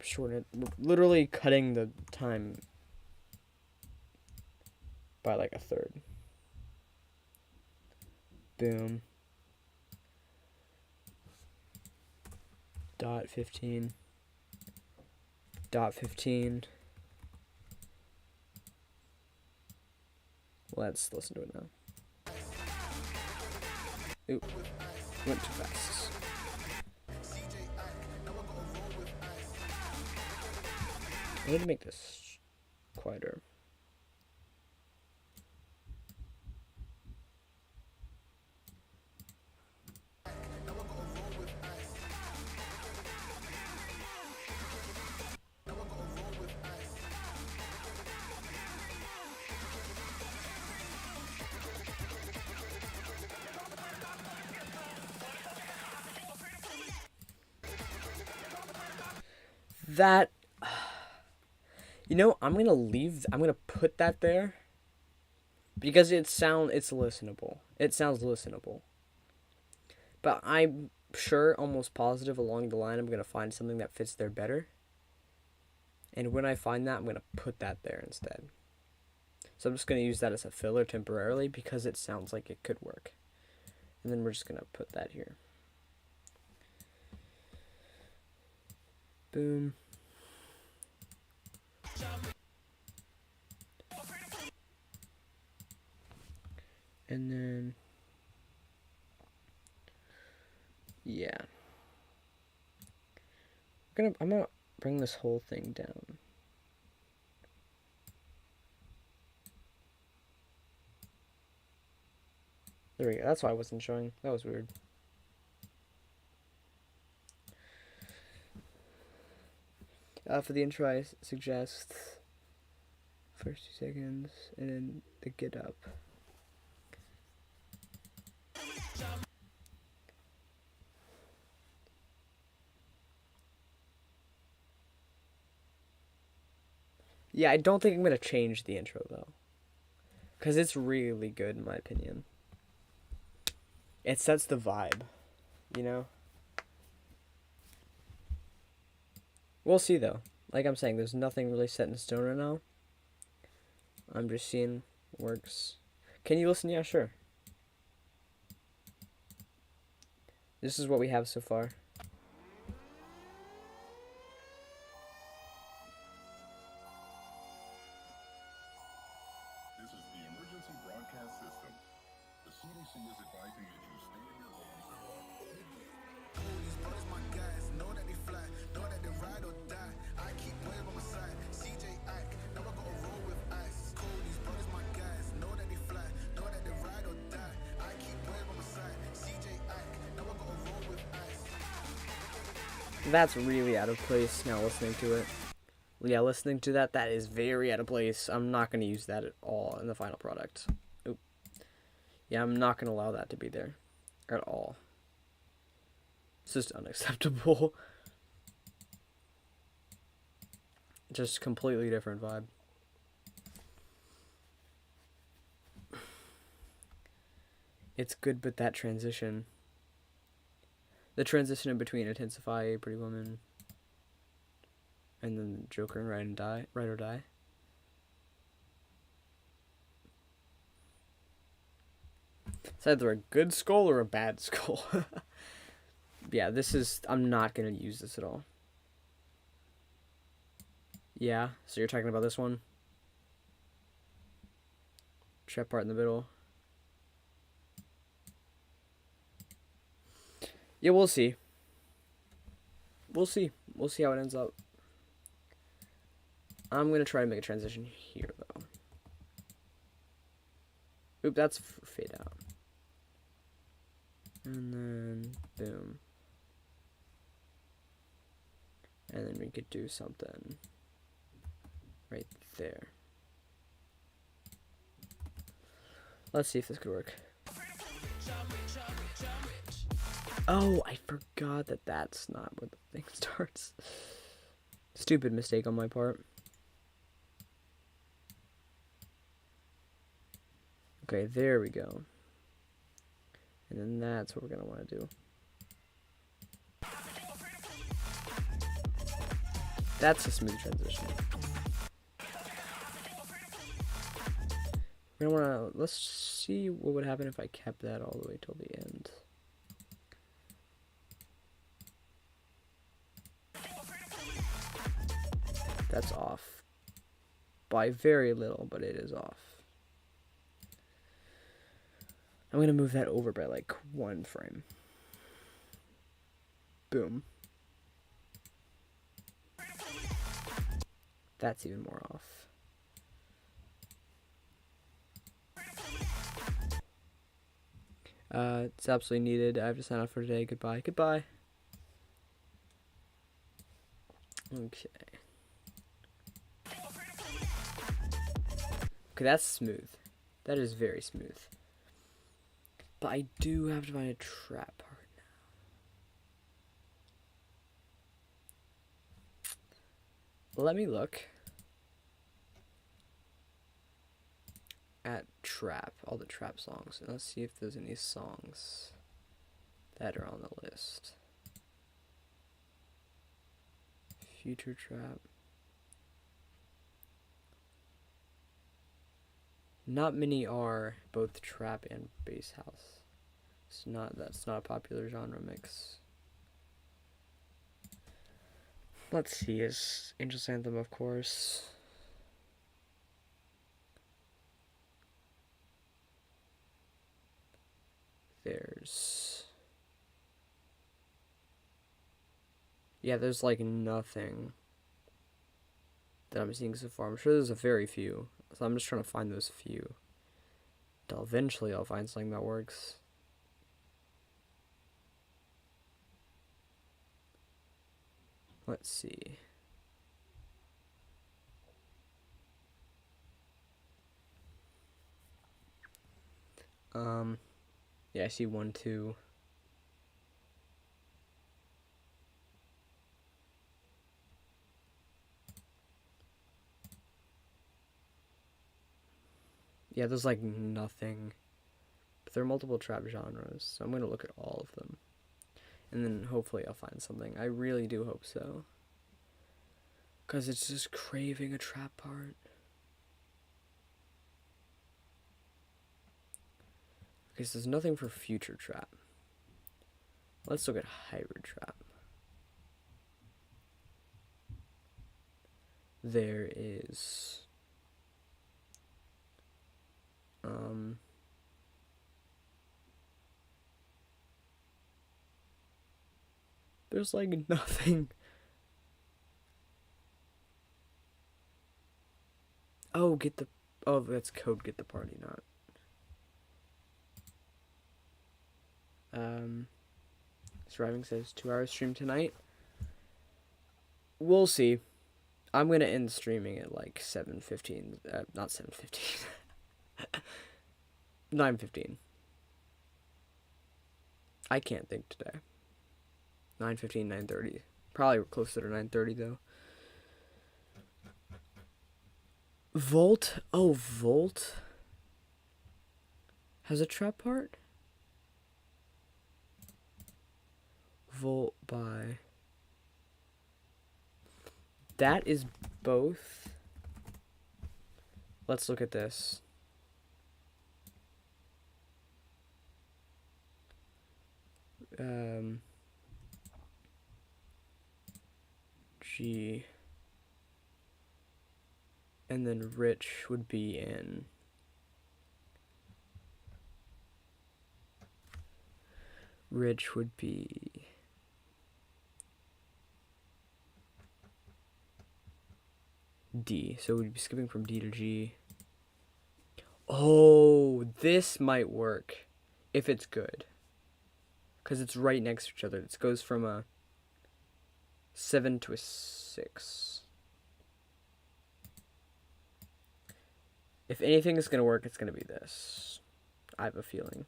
Speaker 1: Shorten it. We're literally cutting the time by like a third. Boom. Dot 15. Dot 15. Let's listen to it now. Oop. Went too fast. I need to make this quieter. That, you know, I'm gonna put that there because it's listenable. It sounds listenable. But I'm sure, almost positive, along the line, I'm gonna find something that fits there better. And when I find that, I'm gonna put that there instead. So I'm just gonna use that as a filler temporarily because it sounds like it could work. And then we're just gonna put that here. Boom. And then, yeah. I'm gonna bring this whole thing down. There we go. That's why I wasn't showing. That was weird. For the intro, I suggest first 2 seconds and then the get up. Yeah, I don't think I'm gonna change the intro though, because it's really good in my opinion. It sets the vibe, you know? We'll see though. Like I'm saying, there's nothing really set in stone right now. I'm just seeing what works. Can you listen? Yeah, sure. This is what we have so far.
Speaker 2: This is the emergency broadcast system. The CDC is advising that you stay in your homes.
Speaker 3: These brothers my guys, know that they fly, know that they ride or die. I keep boys by my side, CJ Ike, now I gotta roll with ice. Cold, these brothers my guys, know that they fly, know that they ride or die. I keep boys by my side, CJ Ike, now I gotta roll with ice.
Speaker 1: That's really out of place now listening to it. Yeah, listening to that, that is very out of place. I'm not going to use that at all in the final product. Oop. Yeah, I'm not going to allow that to be there at all. It's just unacceptable. Just completely different vibe. It's good, but that transition. The transition in between Intensify, Pretty Woman, and then Joker and Ride or Die. It's either a good skull or a bad skull. Yeah, this is... I'm not going to use this at all. Yeah, so you're talking about this one? Trap part in the middle. Yeah, we'll see. We'll see. We'll see how it ends up. I'm going to try to make a transition here, though. Oop, that's fade out. And then, boom. And then we could do something right there. Let's see if this could work. Oh, I forgot that that's not where the thing starts. Stupid mistake on my part. Okay, there we go. And then that's what we're going to want to do. That's a smooth transition. We're going to want to... Let's see what would happen if I kept that all the way till the end. That's off. By very little, but it is off. I'm going to move that over by like 1 frame. Boom. That's even more off. It's absolutely needed. I have to sign off for today. Goodbye. Goodbye. Okay. Okay, that's smooth. That is very smooth. But I do have to find a trap part now. Let me look at trap, all the trap songs, and let's see if there's any songs that are on the list. Future trap. Not many are both trap and bass house. That's not a popular genre mix. Let's see, is Angel's Anthem, of course. There's like nothing that I'm seeing so far. I'm sure there's a very few, so I'm just trying to find those few. Eventually I'll find something that works. Let's see. Yeah, I see 1, 2. Yeah, there's like nothing. But there are multiple trap genres, so I'm gonna look at all of them. And then hopefully I'll find something. I really do hope so. Because it's just craving a trap part. Okay, so there's nothing for future trap. Let's look at hybrid trap. There is... there's like nothing. Oh, that's code get the party, not. Surviving says 2-hour stream tonight. We'll see. I'm gonna end streaming at like 7:15. Not 7:15. 9:15. I can't think today. 9:15, 9:30. Probably closer to 9:30 though. Volt? Oh, Volt has a trap part? Volt by... That is both. Let's look at this. G. And then Rich would be in... Rich would be... D. So we'd be skipping from D to G. Oh, this might work if it's good. Because it's right next to each other. It goes from a 7 to a 6. If anything is going to work, it's going to be this. I have a feeling.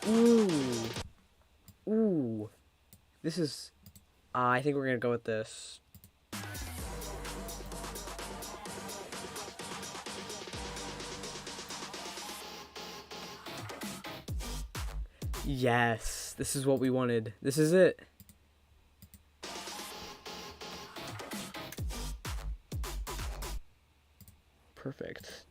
Speaker 1: Ooh. Ooh. This is... I think we're going to go with this. Yes. This is what we wanted. This is it. Perfect.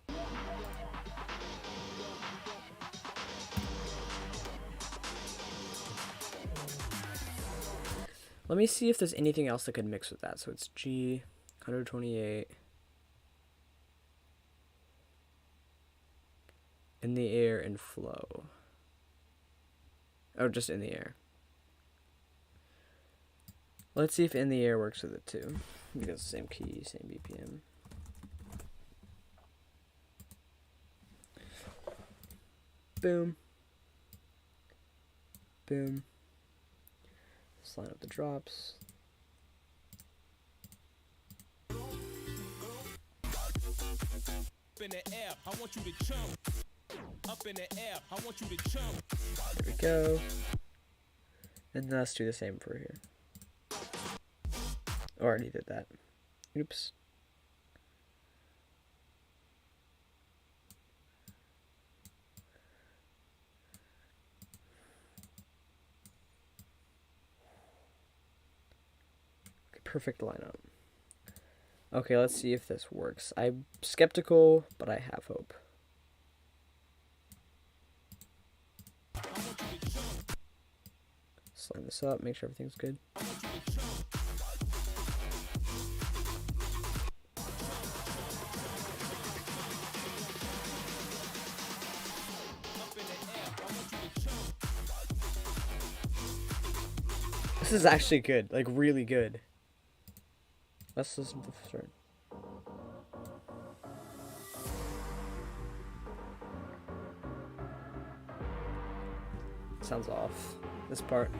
Speaker 1: Let me see if there's anything else that could mix with that. So it's G, 128. In the air and flow. Oh, just in the air. Let's see if in the air works with it too. Because same key, same BPM. Boom. Boom. Let's line up the drops.
Speaker 6: Up in the air, I want you to jump. Up in the air, I want you to jump.
Speaker 1: There we go. And then let's do the same for here. Already did that. Oops. Perfect lineup. Okay, let's see if this works. I'm skeptical, but I have hope. Let's line this up, make sure everything's good. This is actually good, like really good. Let's listen to the start. Sounds off. This part.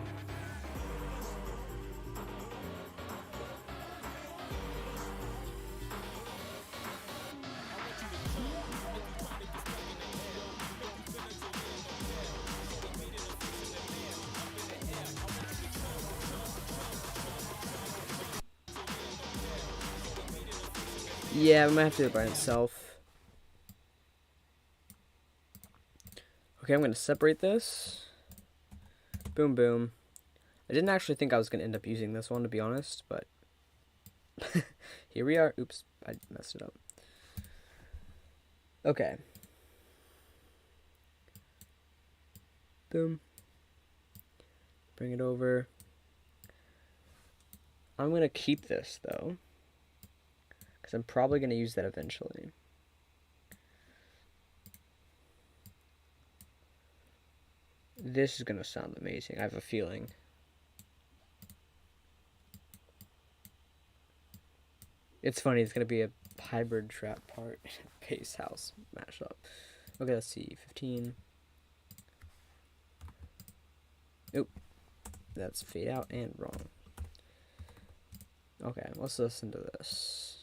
Speaker 1: Yeah, we might have to do it by itself. Okay, I'm gonna separate this. Boom, boom. I didn't actually think I was gonna end up using this one, to be honest, but here we are. Oops, I messed it up. Okay. Boom. Bring it over. I'm gonna keep this though, because I'm probably gonna use that eventually. This is gonna sound amazing. I have a feeling. It's funny. It's gonna be a hybrid trap part, bass house mashup. Okay, let's see. 15. Oop. That's fade out and wrong. Okay, let's listen to this.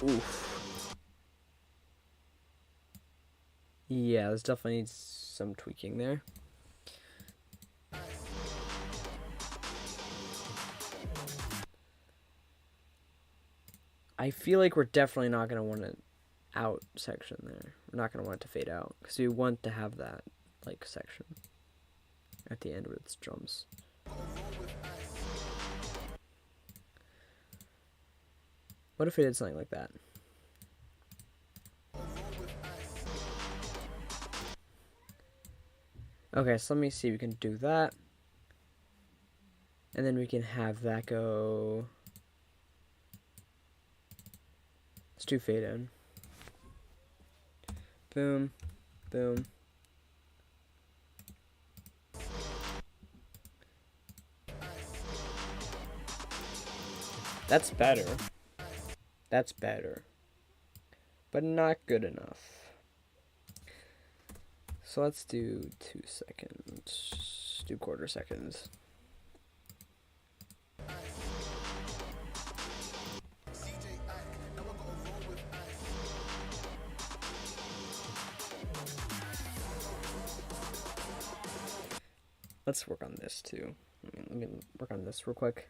Speaker 1: Oof. Yeah, this definitely needs some tweaking there. I feel like we're definitely not going to want an out section there. We're not going to want it to fade out, because we want to have that, like, section at the end with its drums. What if we did something like that? Okay, so let me see. We can do that. And then we can have that go. Let's do fade in. Boom. Boom. That's better. That's better. But not good enough. So let's do 2 seconds. Do quarter seconds. Let's work on this too. Let me work on this real quick.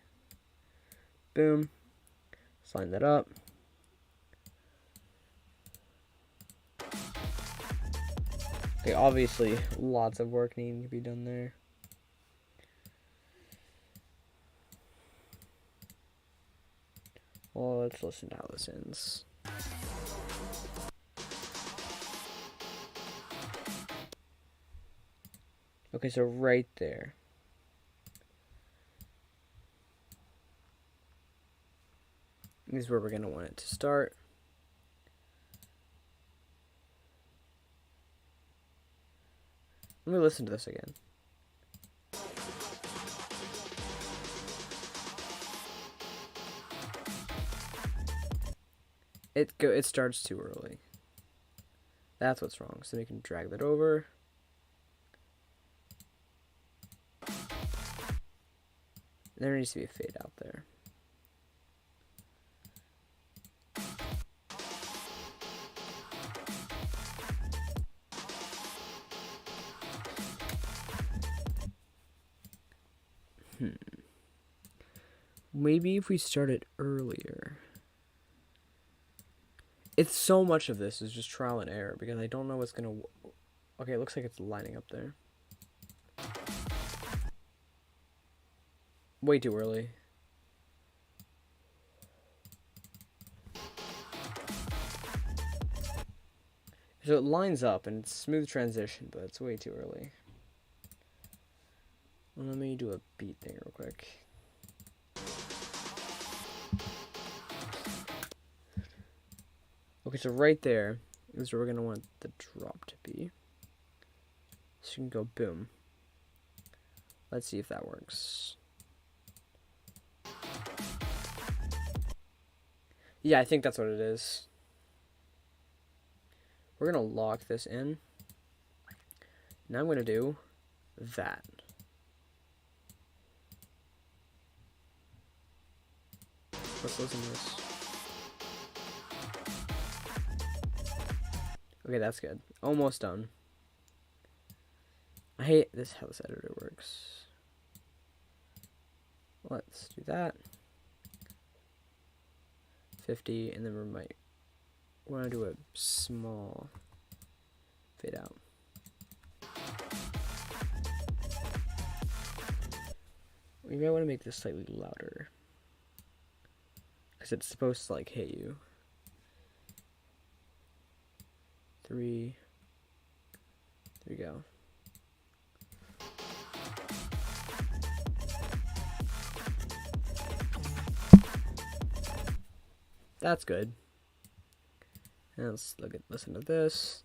Speaker 1: Boom. Let's line that up. Okay, obviously lots of work needing to be done there. Well, let's listen to how this ends. Okay, so right there. This is where we're going to want it to start. Let me listen to this again. It starts too early. That's what's wrong. So we can drag that over. There needs to be a fade out there. Maybe if we started earlier. It's so much of this is just trial and error because I don't know what's gonna. Okay, it looks like it's lining up there. Way too early. So it lines up and it's smooth transition, but it's way too early. Well, let me do a beat thing real quick. Okay, so right there is where we're going to want the drop to be. So you can go boom. Let's see if that works. Yeah, I think that's what it is. We're going to lock this in. Now I'm going to do that. Let's listen to this. Okay, that's good. Almost done. I hate this how this editor works. Let's do that. 50, and then we might want to do a small fade out. We might want to make this slightly louder, because it's supposed to like hit you. 3. There we go. That's good. And let's listen to this.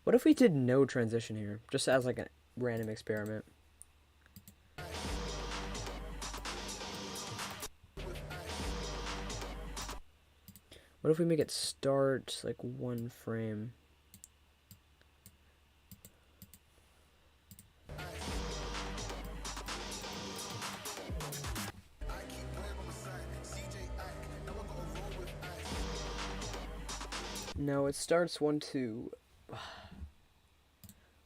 Speaker 1: What if we did no transition here, just as like a random experiment? What if we make it start like 1 frame? No, it starts 1, 2.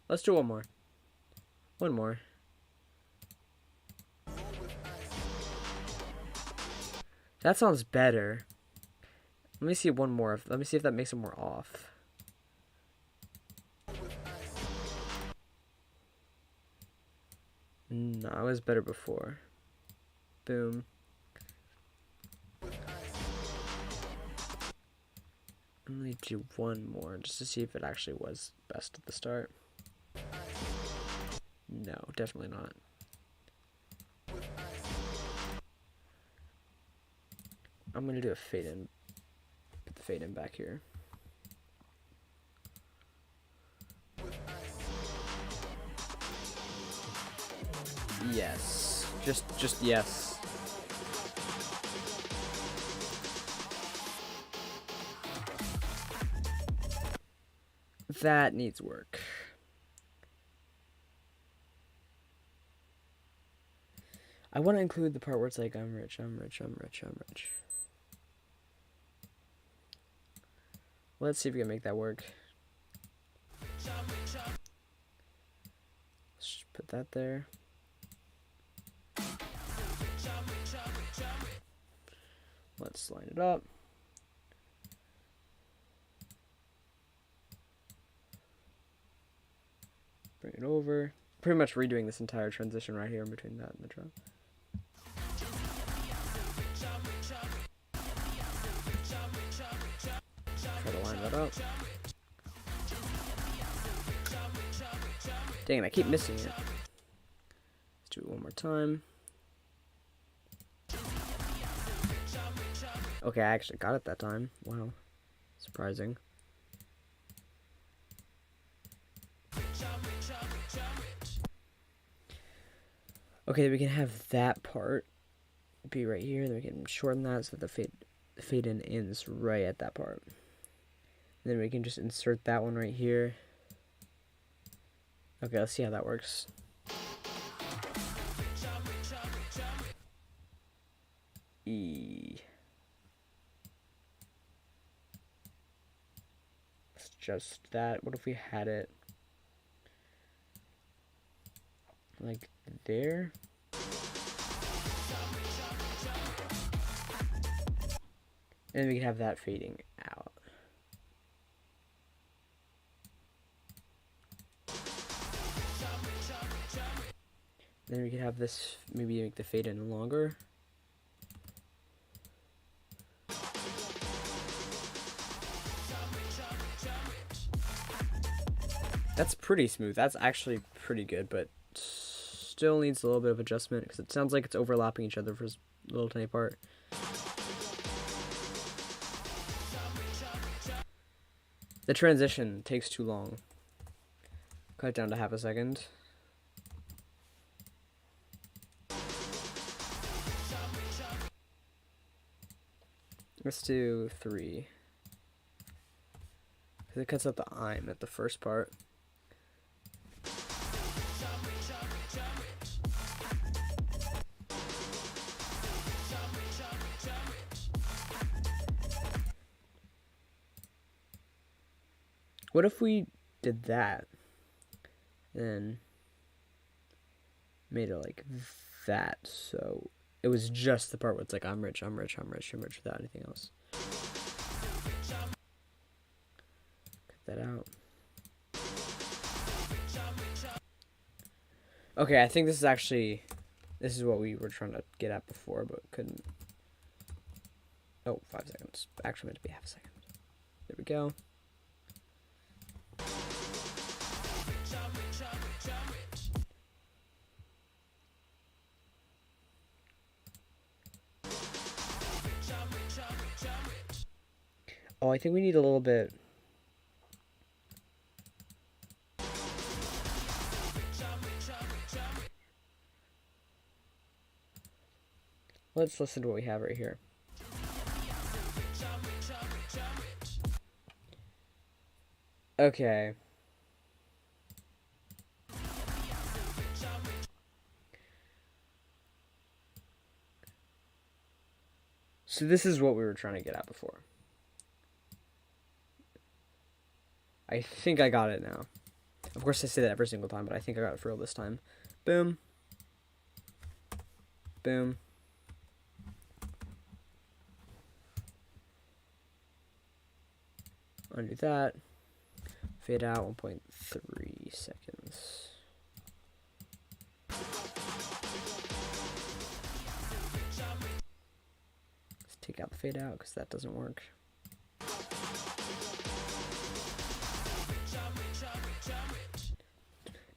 Speaker 1: Let's do one more. One more. That sounds better. Let me see one more. Let me see if that makes it more off. No, it was better before. Boom. I'm gonna do one more just to see if it actually was best at the start. No, definitely not. I'm gonna do a fade in. Put the fade in back here. Yes. Just yes. That needs work. I want to include the part where it's like, I'm rich, I'm rich, I'm rich, I'm rich. Let's see if we can make that work. Let's just put that there. Let's line it up. Bring it over. Pretty much redoing this entire transition right here in between that and the drum. Try to line that up. Dang it, I keep missing it. Let's do it one more time. Okay, I actually got it that time. Wow. Surprising. Okay, we can have that part be right here. Then we can shorten that so the fade in ends right at that part. And then we can just insert that one right here. Okay, let's see how that works. Let's adjust that. What if we had it like there? And we can have that fading out. Then we can have this, maybe make the fade in longer. That's pretty smooth. That's actually pretty good, but still needs a little bit of adjustment because it sounds like it's overlapping each other for a little tiny part. The transition takes too long. Cut it down to half a second. Let's do 3. Because it cuts out the I'm at the first part. What if we did that? Then made it like that, so it was just the part where it's like I'm rich, I'm rich, I'm rich, I'm rich without anything else. Cut that out. Okay, I think this is what we were trying to get at before, but couldn't. Oh, 5 seconds. Actually meant to be half a second. There we go. Oh, I think we need a little bit. Let's listen to what we have right here. Okay. So this is what we were trying to get at before. I think I got it now. Of course, I say that every single time, but I think I got it for real this time. Boom. Boom. Undo that. Fade out 1.3 seconds. Let's take out the fade out because that doesn't work.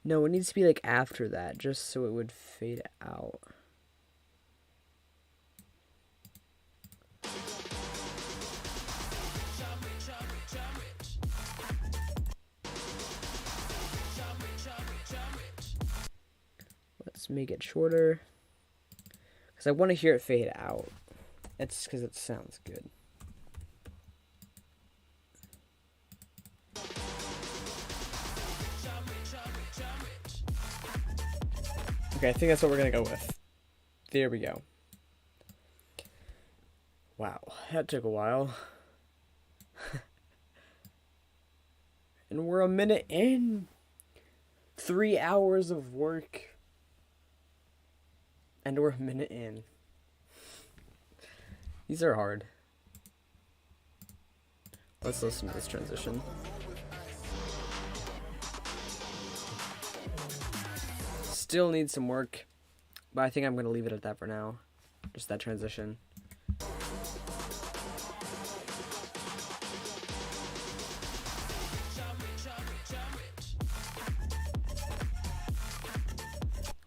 Speaker 1: No, it needs to be like after that, just so it would fade out. Let's make it shorter, because I want to hear it fade out. It's because it sounds good. Okay, I think that's what we're gonna go with. There we go. Wow, that took a while. And we're a minute in. 3 hours of work. And we're a minute in. These are hard. Let's listen to this transition. Still needs some work, but I think I'm going to leave it at that for now. Just that transition.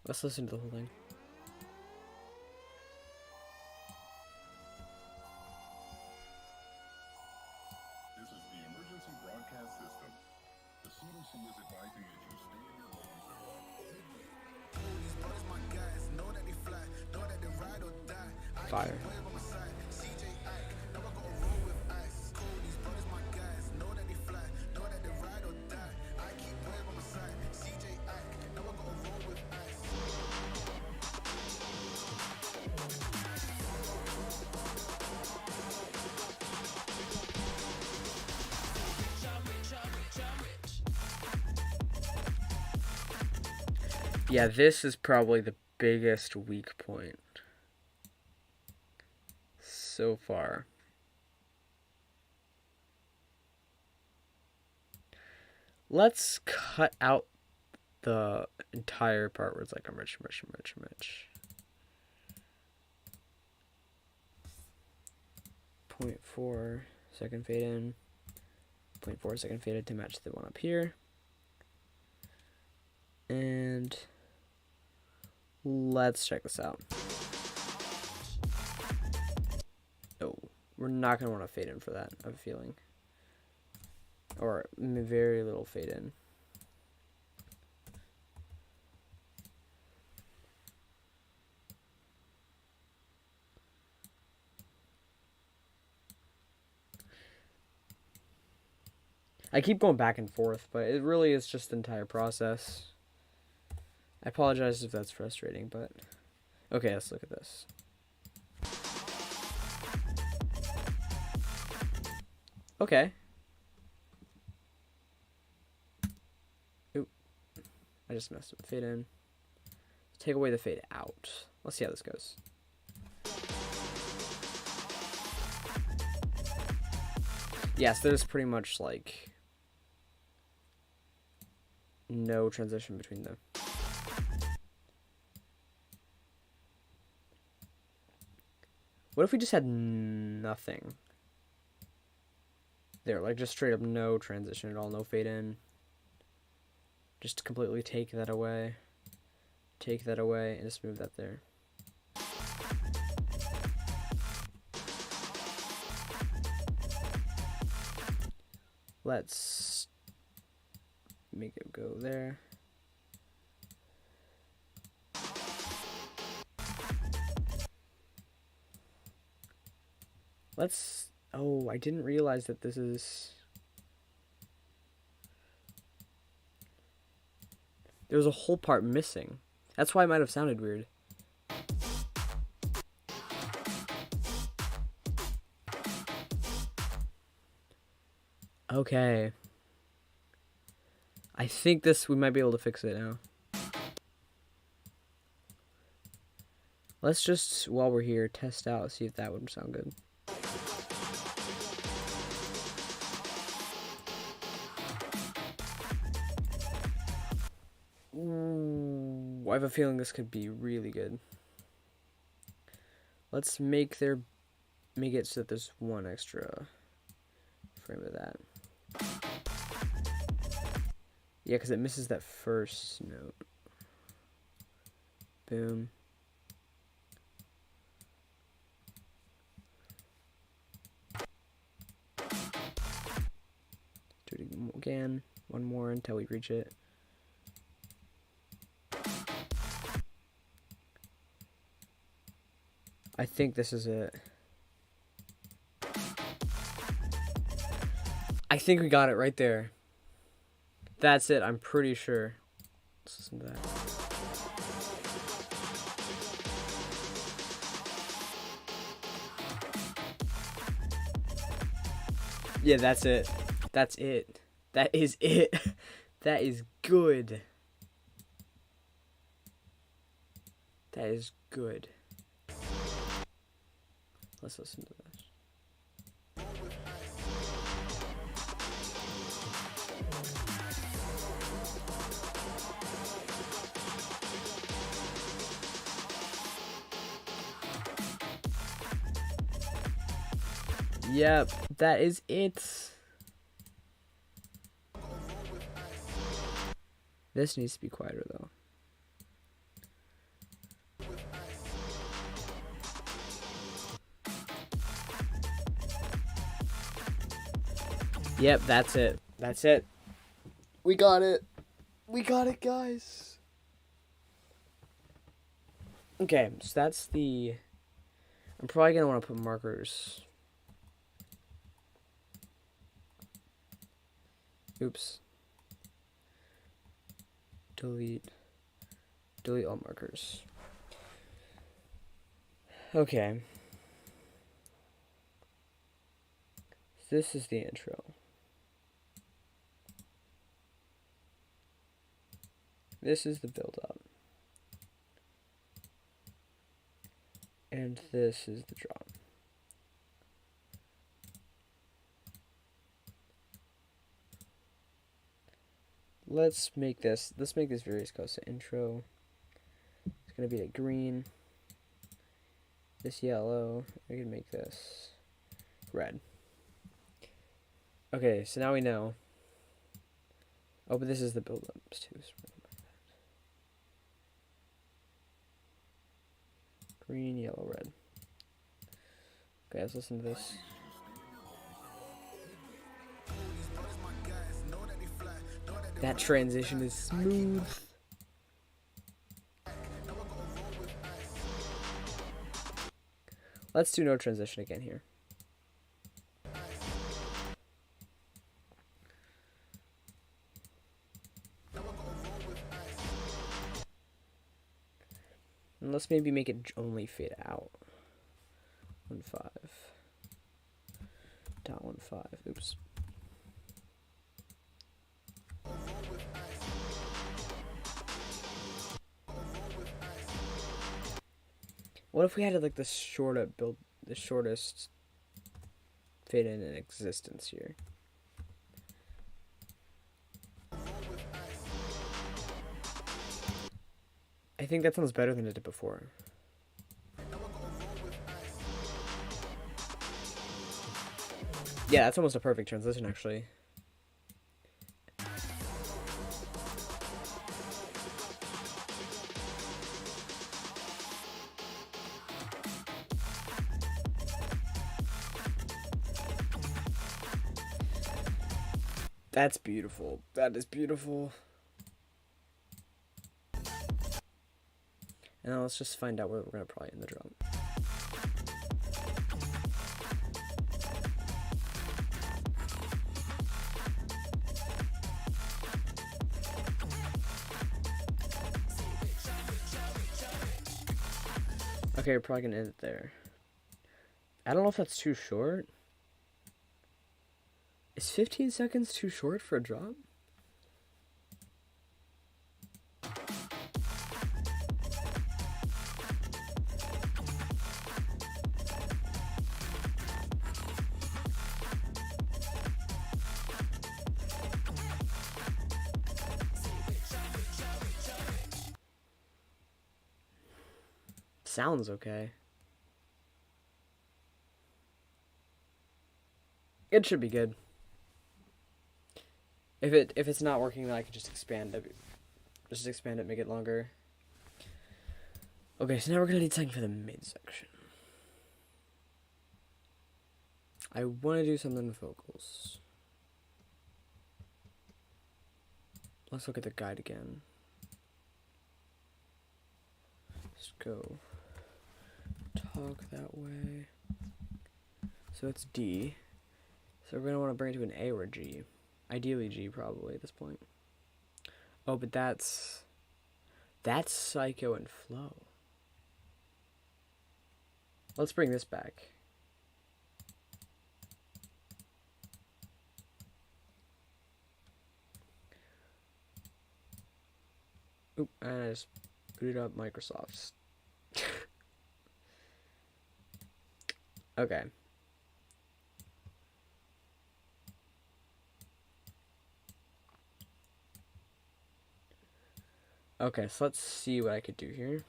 Speaker 1: Let's listen to the whole thing.
Speaker 2: This is the emergency broadcast system. The CDC is advising that you stay in your homes and lock
Speaker 3: These brothers, my guys, know that they fly, know that they ride or die. I
Speaker 1: Fire.
Speaker 3: keep playing by my side. CJ Ike, now I gotta roll with ice. Cold, these brothers, my guys, know that they fly, know that they ride or die. I keep playing by my side. CJ Ike, now I gotta roll with ice.
Speaker 1: Yeah, this is probably the biggest weak point so far. Let's cut out the entire part where it's like I'm rich, I'm rich, I'm rich, I'm rich. 0.4 second fade in, 0.4 second fade in to match the one up here. And let's check this out. Oh, we're not going to want to fade in for that, I have a feeling. or very little fade in. I keep going back and forth, but it really is just the entire process. I apologize if that's frustrating, but okay, let's look at this. Okay. Oop. I just messed up the fade in. Take away the fade out. Let's see how this goes. Yes, there's pretty much like no transition between them. What if we just had nothing? There, like just straight up no transition at all, no fade in. Just completely take that away. Take that away and just move that there. Let's make it go there. Let's, oh, I didn't realize that this is, there was a whole part missing. That's why it might have sounded weird. Okay. I think this, we might be able to fix it now. Let's just, while we're here, test out, see if that would sound good. Ooh, I have a feeling this could be really good. Let's make it so that there's one extra frame of that. Yeah, because it misses that first note. Boom. Do it again. One more until we reach it. I think this is it. I think we got it right there. That's it, I'm pretty sure. Let's listen to that. Yeah, that's it. That's it. That is it. That is good. That is good. Let's listen to this. Yep, that is it. This needs to be quieter though. Yep, that's it. That's it. We got it. We got it, guys. Okay, so that's the... I'm probably going to want to put markers. Oops. Delete all markers. Okay. This is the intro. This is the build-up. And this is the drop. Let's make this various colors. So intro. It's gonna be a green. This yellow. We can make this red. Okay, so now we know. Oh, but this is the build-up too. So green, yellow, red. Okay, let's listen to this. That transition is smooth. Let's do no transition again here. And let's maybe make it only fade out. 1.5. .15. Oops. What if we had like the shortest fade in existence here? I think that sounds better than it did before. Yeah, that's almost a perfect transition, actually. That's beautiful. That is beautiful. And now let's just find out where we're gonna probably end the drum. Okay, we're probably gonna end it there. I don't know if that's too short. Is 15 seconds too short for a drop? Sounds okay. It should be good. If it's not working, then I can just expand it. Just expand it, make it longer. Okay, so now we're gonna need something for the midsection. I want to do something with vocals. Let's look at the guide again. Let's go talk that way. So it's D. So we're gonna want to bring it to an A or a G. Ideally G, probably at this point. Oh, but that's Psycho and Flow. Let's bring this back. Oop, and I just booted up Microsoft. Okay. Okay, so let's see what I could do here.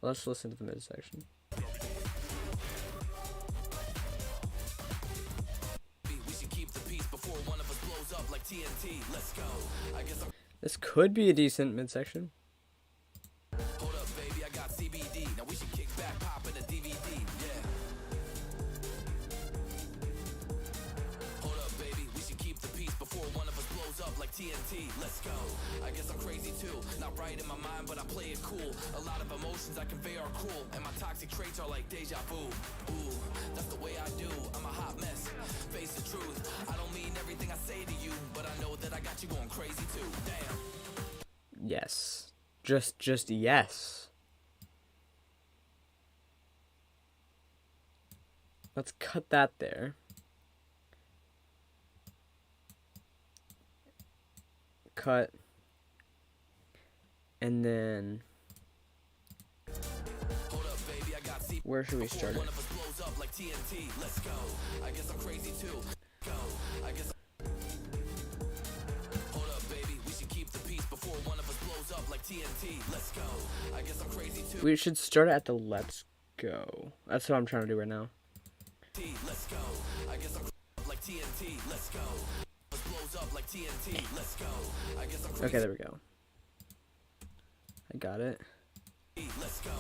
Speaker 1: Let's listen to the midsection.
Speaker 4: We should keep the peace before one of us blows up like TNT. Let's go. I guess
Speaker 1: This could be a decent midsection.
Speaker 4: hold up, baby. I got CBD. Now we should kick back, pop in a DVD. Yeah. Hold up, baby. We should keep the peace before one of us blows up like TNT. Let's go. I guess I'm crazy too. Not right in my mind, but I play it cool. A lot of emotions I convey are cruel, and my toxic traits are like deja vu. Ooh, that's the way I do. I'm a hot mess. Face the truth. I don't mean everything I say to you, but I know that I got you going crazy too. Damn.
Speaker 1: Yes. Just yes. Let's cut that there. Cut. And then
Speaker 4: Hold up, baby. I got CBD.
Speaker 1: where should we start
Speaker 4: One
Speaker 1: it?
Speaker 4: of us blows up like TNT. Let's go. I guess I'm crazy too. Go. I guess. Hold up, baby. We should keep the peace before one of us blows up like TNT. Let's go. I guess I'm crazy too.
Speaker 1: We should start it at the let's go. That's what I'm trying to do right now.
Speaker 4: Let's go. I guess I'm like TNT. Let's go. Blows up like TNT. Let's go. I guess I'm
Speaker 1: Okay, there we go. I got it.
Speaker 4: crazy. Let's go.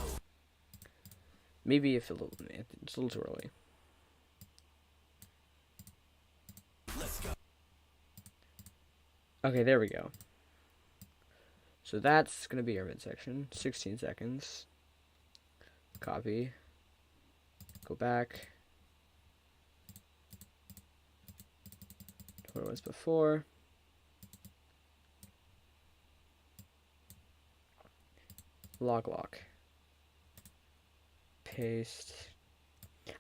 Speaker 1: Maybe if it's a little too early.
Speaker 4: Let's go.
Speaker 1: Okay, there we go. So that's going to be our midsection. 16 seconds. Copy. Go back to what it was before. Lock. Paste.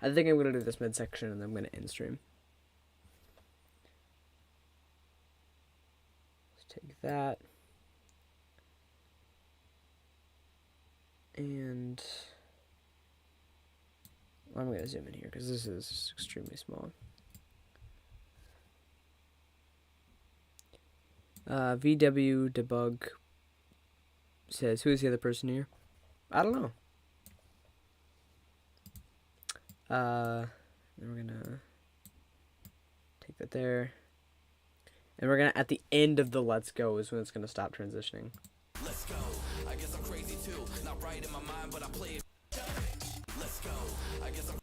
Speaker 1: I think I'm going to do this midsection and then I'm going to end stream. Let's take that. And I'm going to zoom in here because this is extremely small. VW debug says, who is the other person here? I don't know. Then we're gonna take that there. And we're gonna, at the end of the let's go is when it's gonna stop transitioning.
Speaker 4: Let's go. I guess I'm crazy too. Not right in my mind, but I play it. Let's go. I guess I'm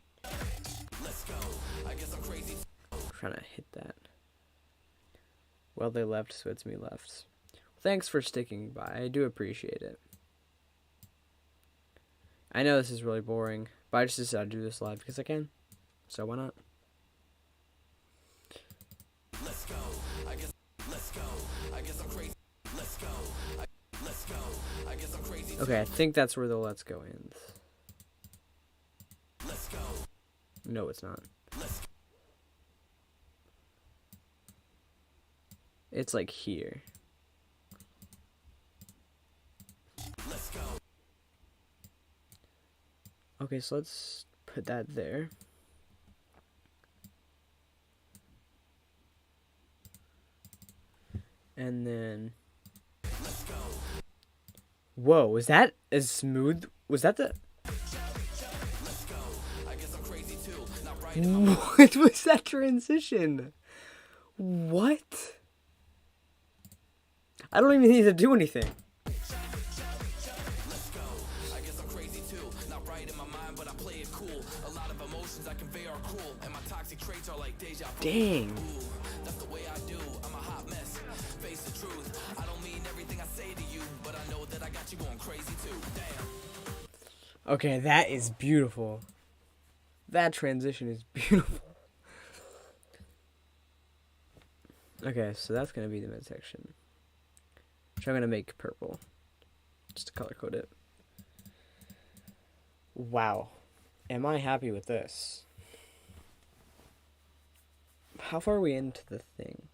Speaker 4: crazy.
Speaker 1: I'm trying to hit that. Well, they left, so it's me left. Thanks for sticking by. I do appreciate it. I know this is really boring, but I just decided to do this live because I can. So why not?
Speaker 4: Let's go. I guess I'm crazy. Let's go. I guess I'm crazy.
Speaker 1: Okay, I think that's where the let's go ends.
Speaker 4: Let's go.
Speaker 1: No, it's not. It's like here.
Speaker 4: Let's go.
Speaker 1: Okay, so let's put that there. And then... Whoa, was that as smooth? Was that the... What was that transition? What? I don't even need to do anything.
Speaker 4: I guess I'm crazy too. Not right in my mind, but I play it cool. A lot of emotions I convey are cruel, and my toxic traits are like deja vu.
Speaker 1: Dang.
Speaker 4: Ooh, that's the way I do. I'm a hot mess. Face the truth. I don't mean everything I say to you, but I know that I got you going crazy too. Damn.
Speaker 1: Okay, that is beautiful. That transition is beautiful. Okay, so that's gonna be the midsection, which I'm gonna make purple, just to color code it. Wow, am I happy with this? How far are we into the thing?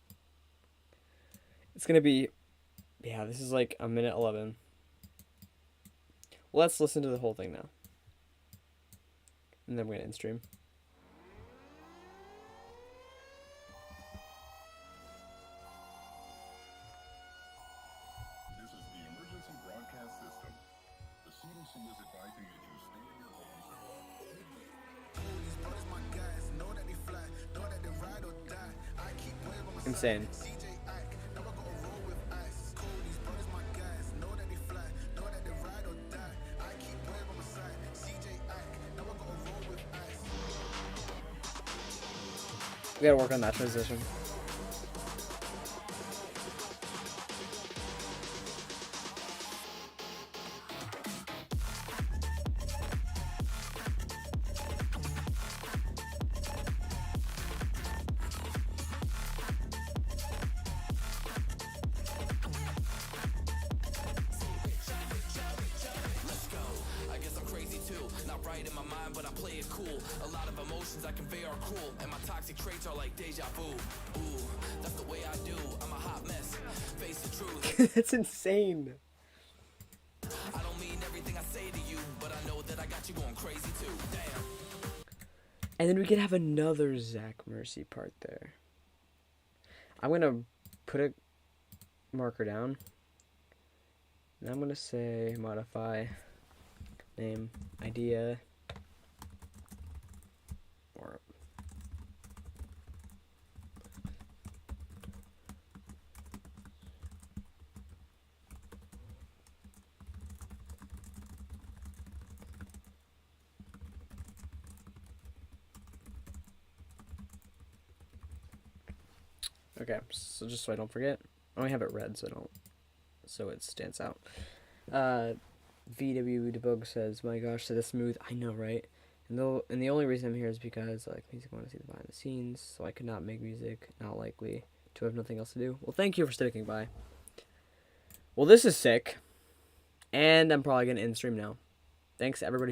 Speaker 1: It's gonna be, yeah, this is like 1:11. Let's listen to the whole thing now, and then we're gonna end stream.
Speaker 2: This is the emergency broadcast system. The CDC is advising that you stay in your homes.
Speaker 3: These brothers, my guys, know that they fly, know that they ride or die. I keep playing by my
Speaker 1: Insane.
Speaker 3: side. CJ Ike, never gonna roll with ice. Cold, these brothers, my guys, know that they fly, know that they ride or die. I keep playing by my side. CJ Ike, never gonna roll with ice.
Speaker 1: We gotta work on that transition.
Speaker 4: I guess I'm crazy too. Not right in my mind, but I play it cool. A lot of emotions I convey are cruel, and my toxic traits are like deja vu. Ooh, that's the way I do. I'm a hot mess. Face the truth.
Speaker 1: That's insane.
Speaker 4: I don't mean everything I say to you, but I know that I got you going crazy too. Damn.
Speaker 1: And then we could have another Zach Mercy part there. I'm gonna put a marker down. And I'm gonna say modify name idea or okay, so just so I don't forget. I only have it red, so it stands out. VW Debug says, "My gosh, so this smooth." I know, right? And the only reason I'm here is because I like music. I want to see the behind the scenes, so I could not make music. Not likely to have nothing else to do. Well, thank you for sticking by. Well, this is sick, and I'm probably gonna end stream now. Thanks to everybody who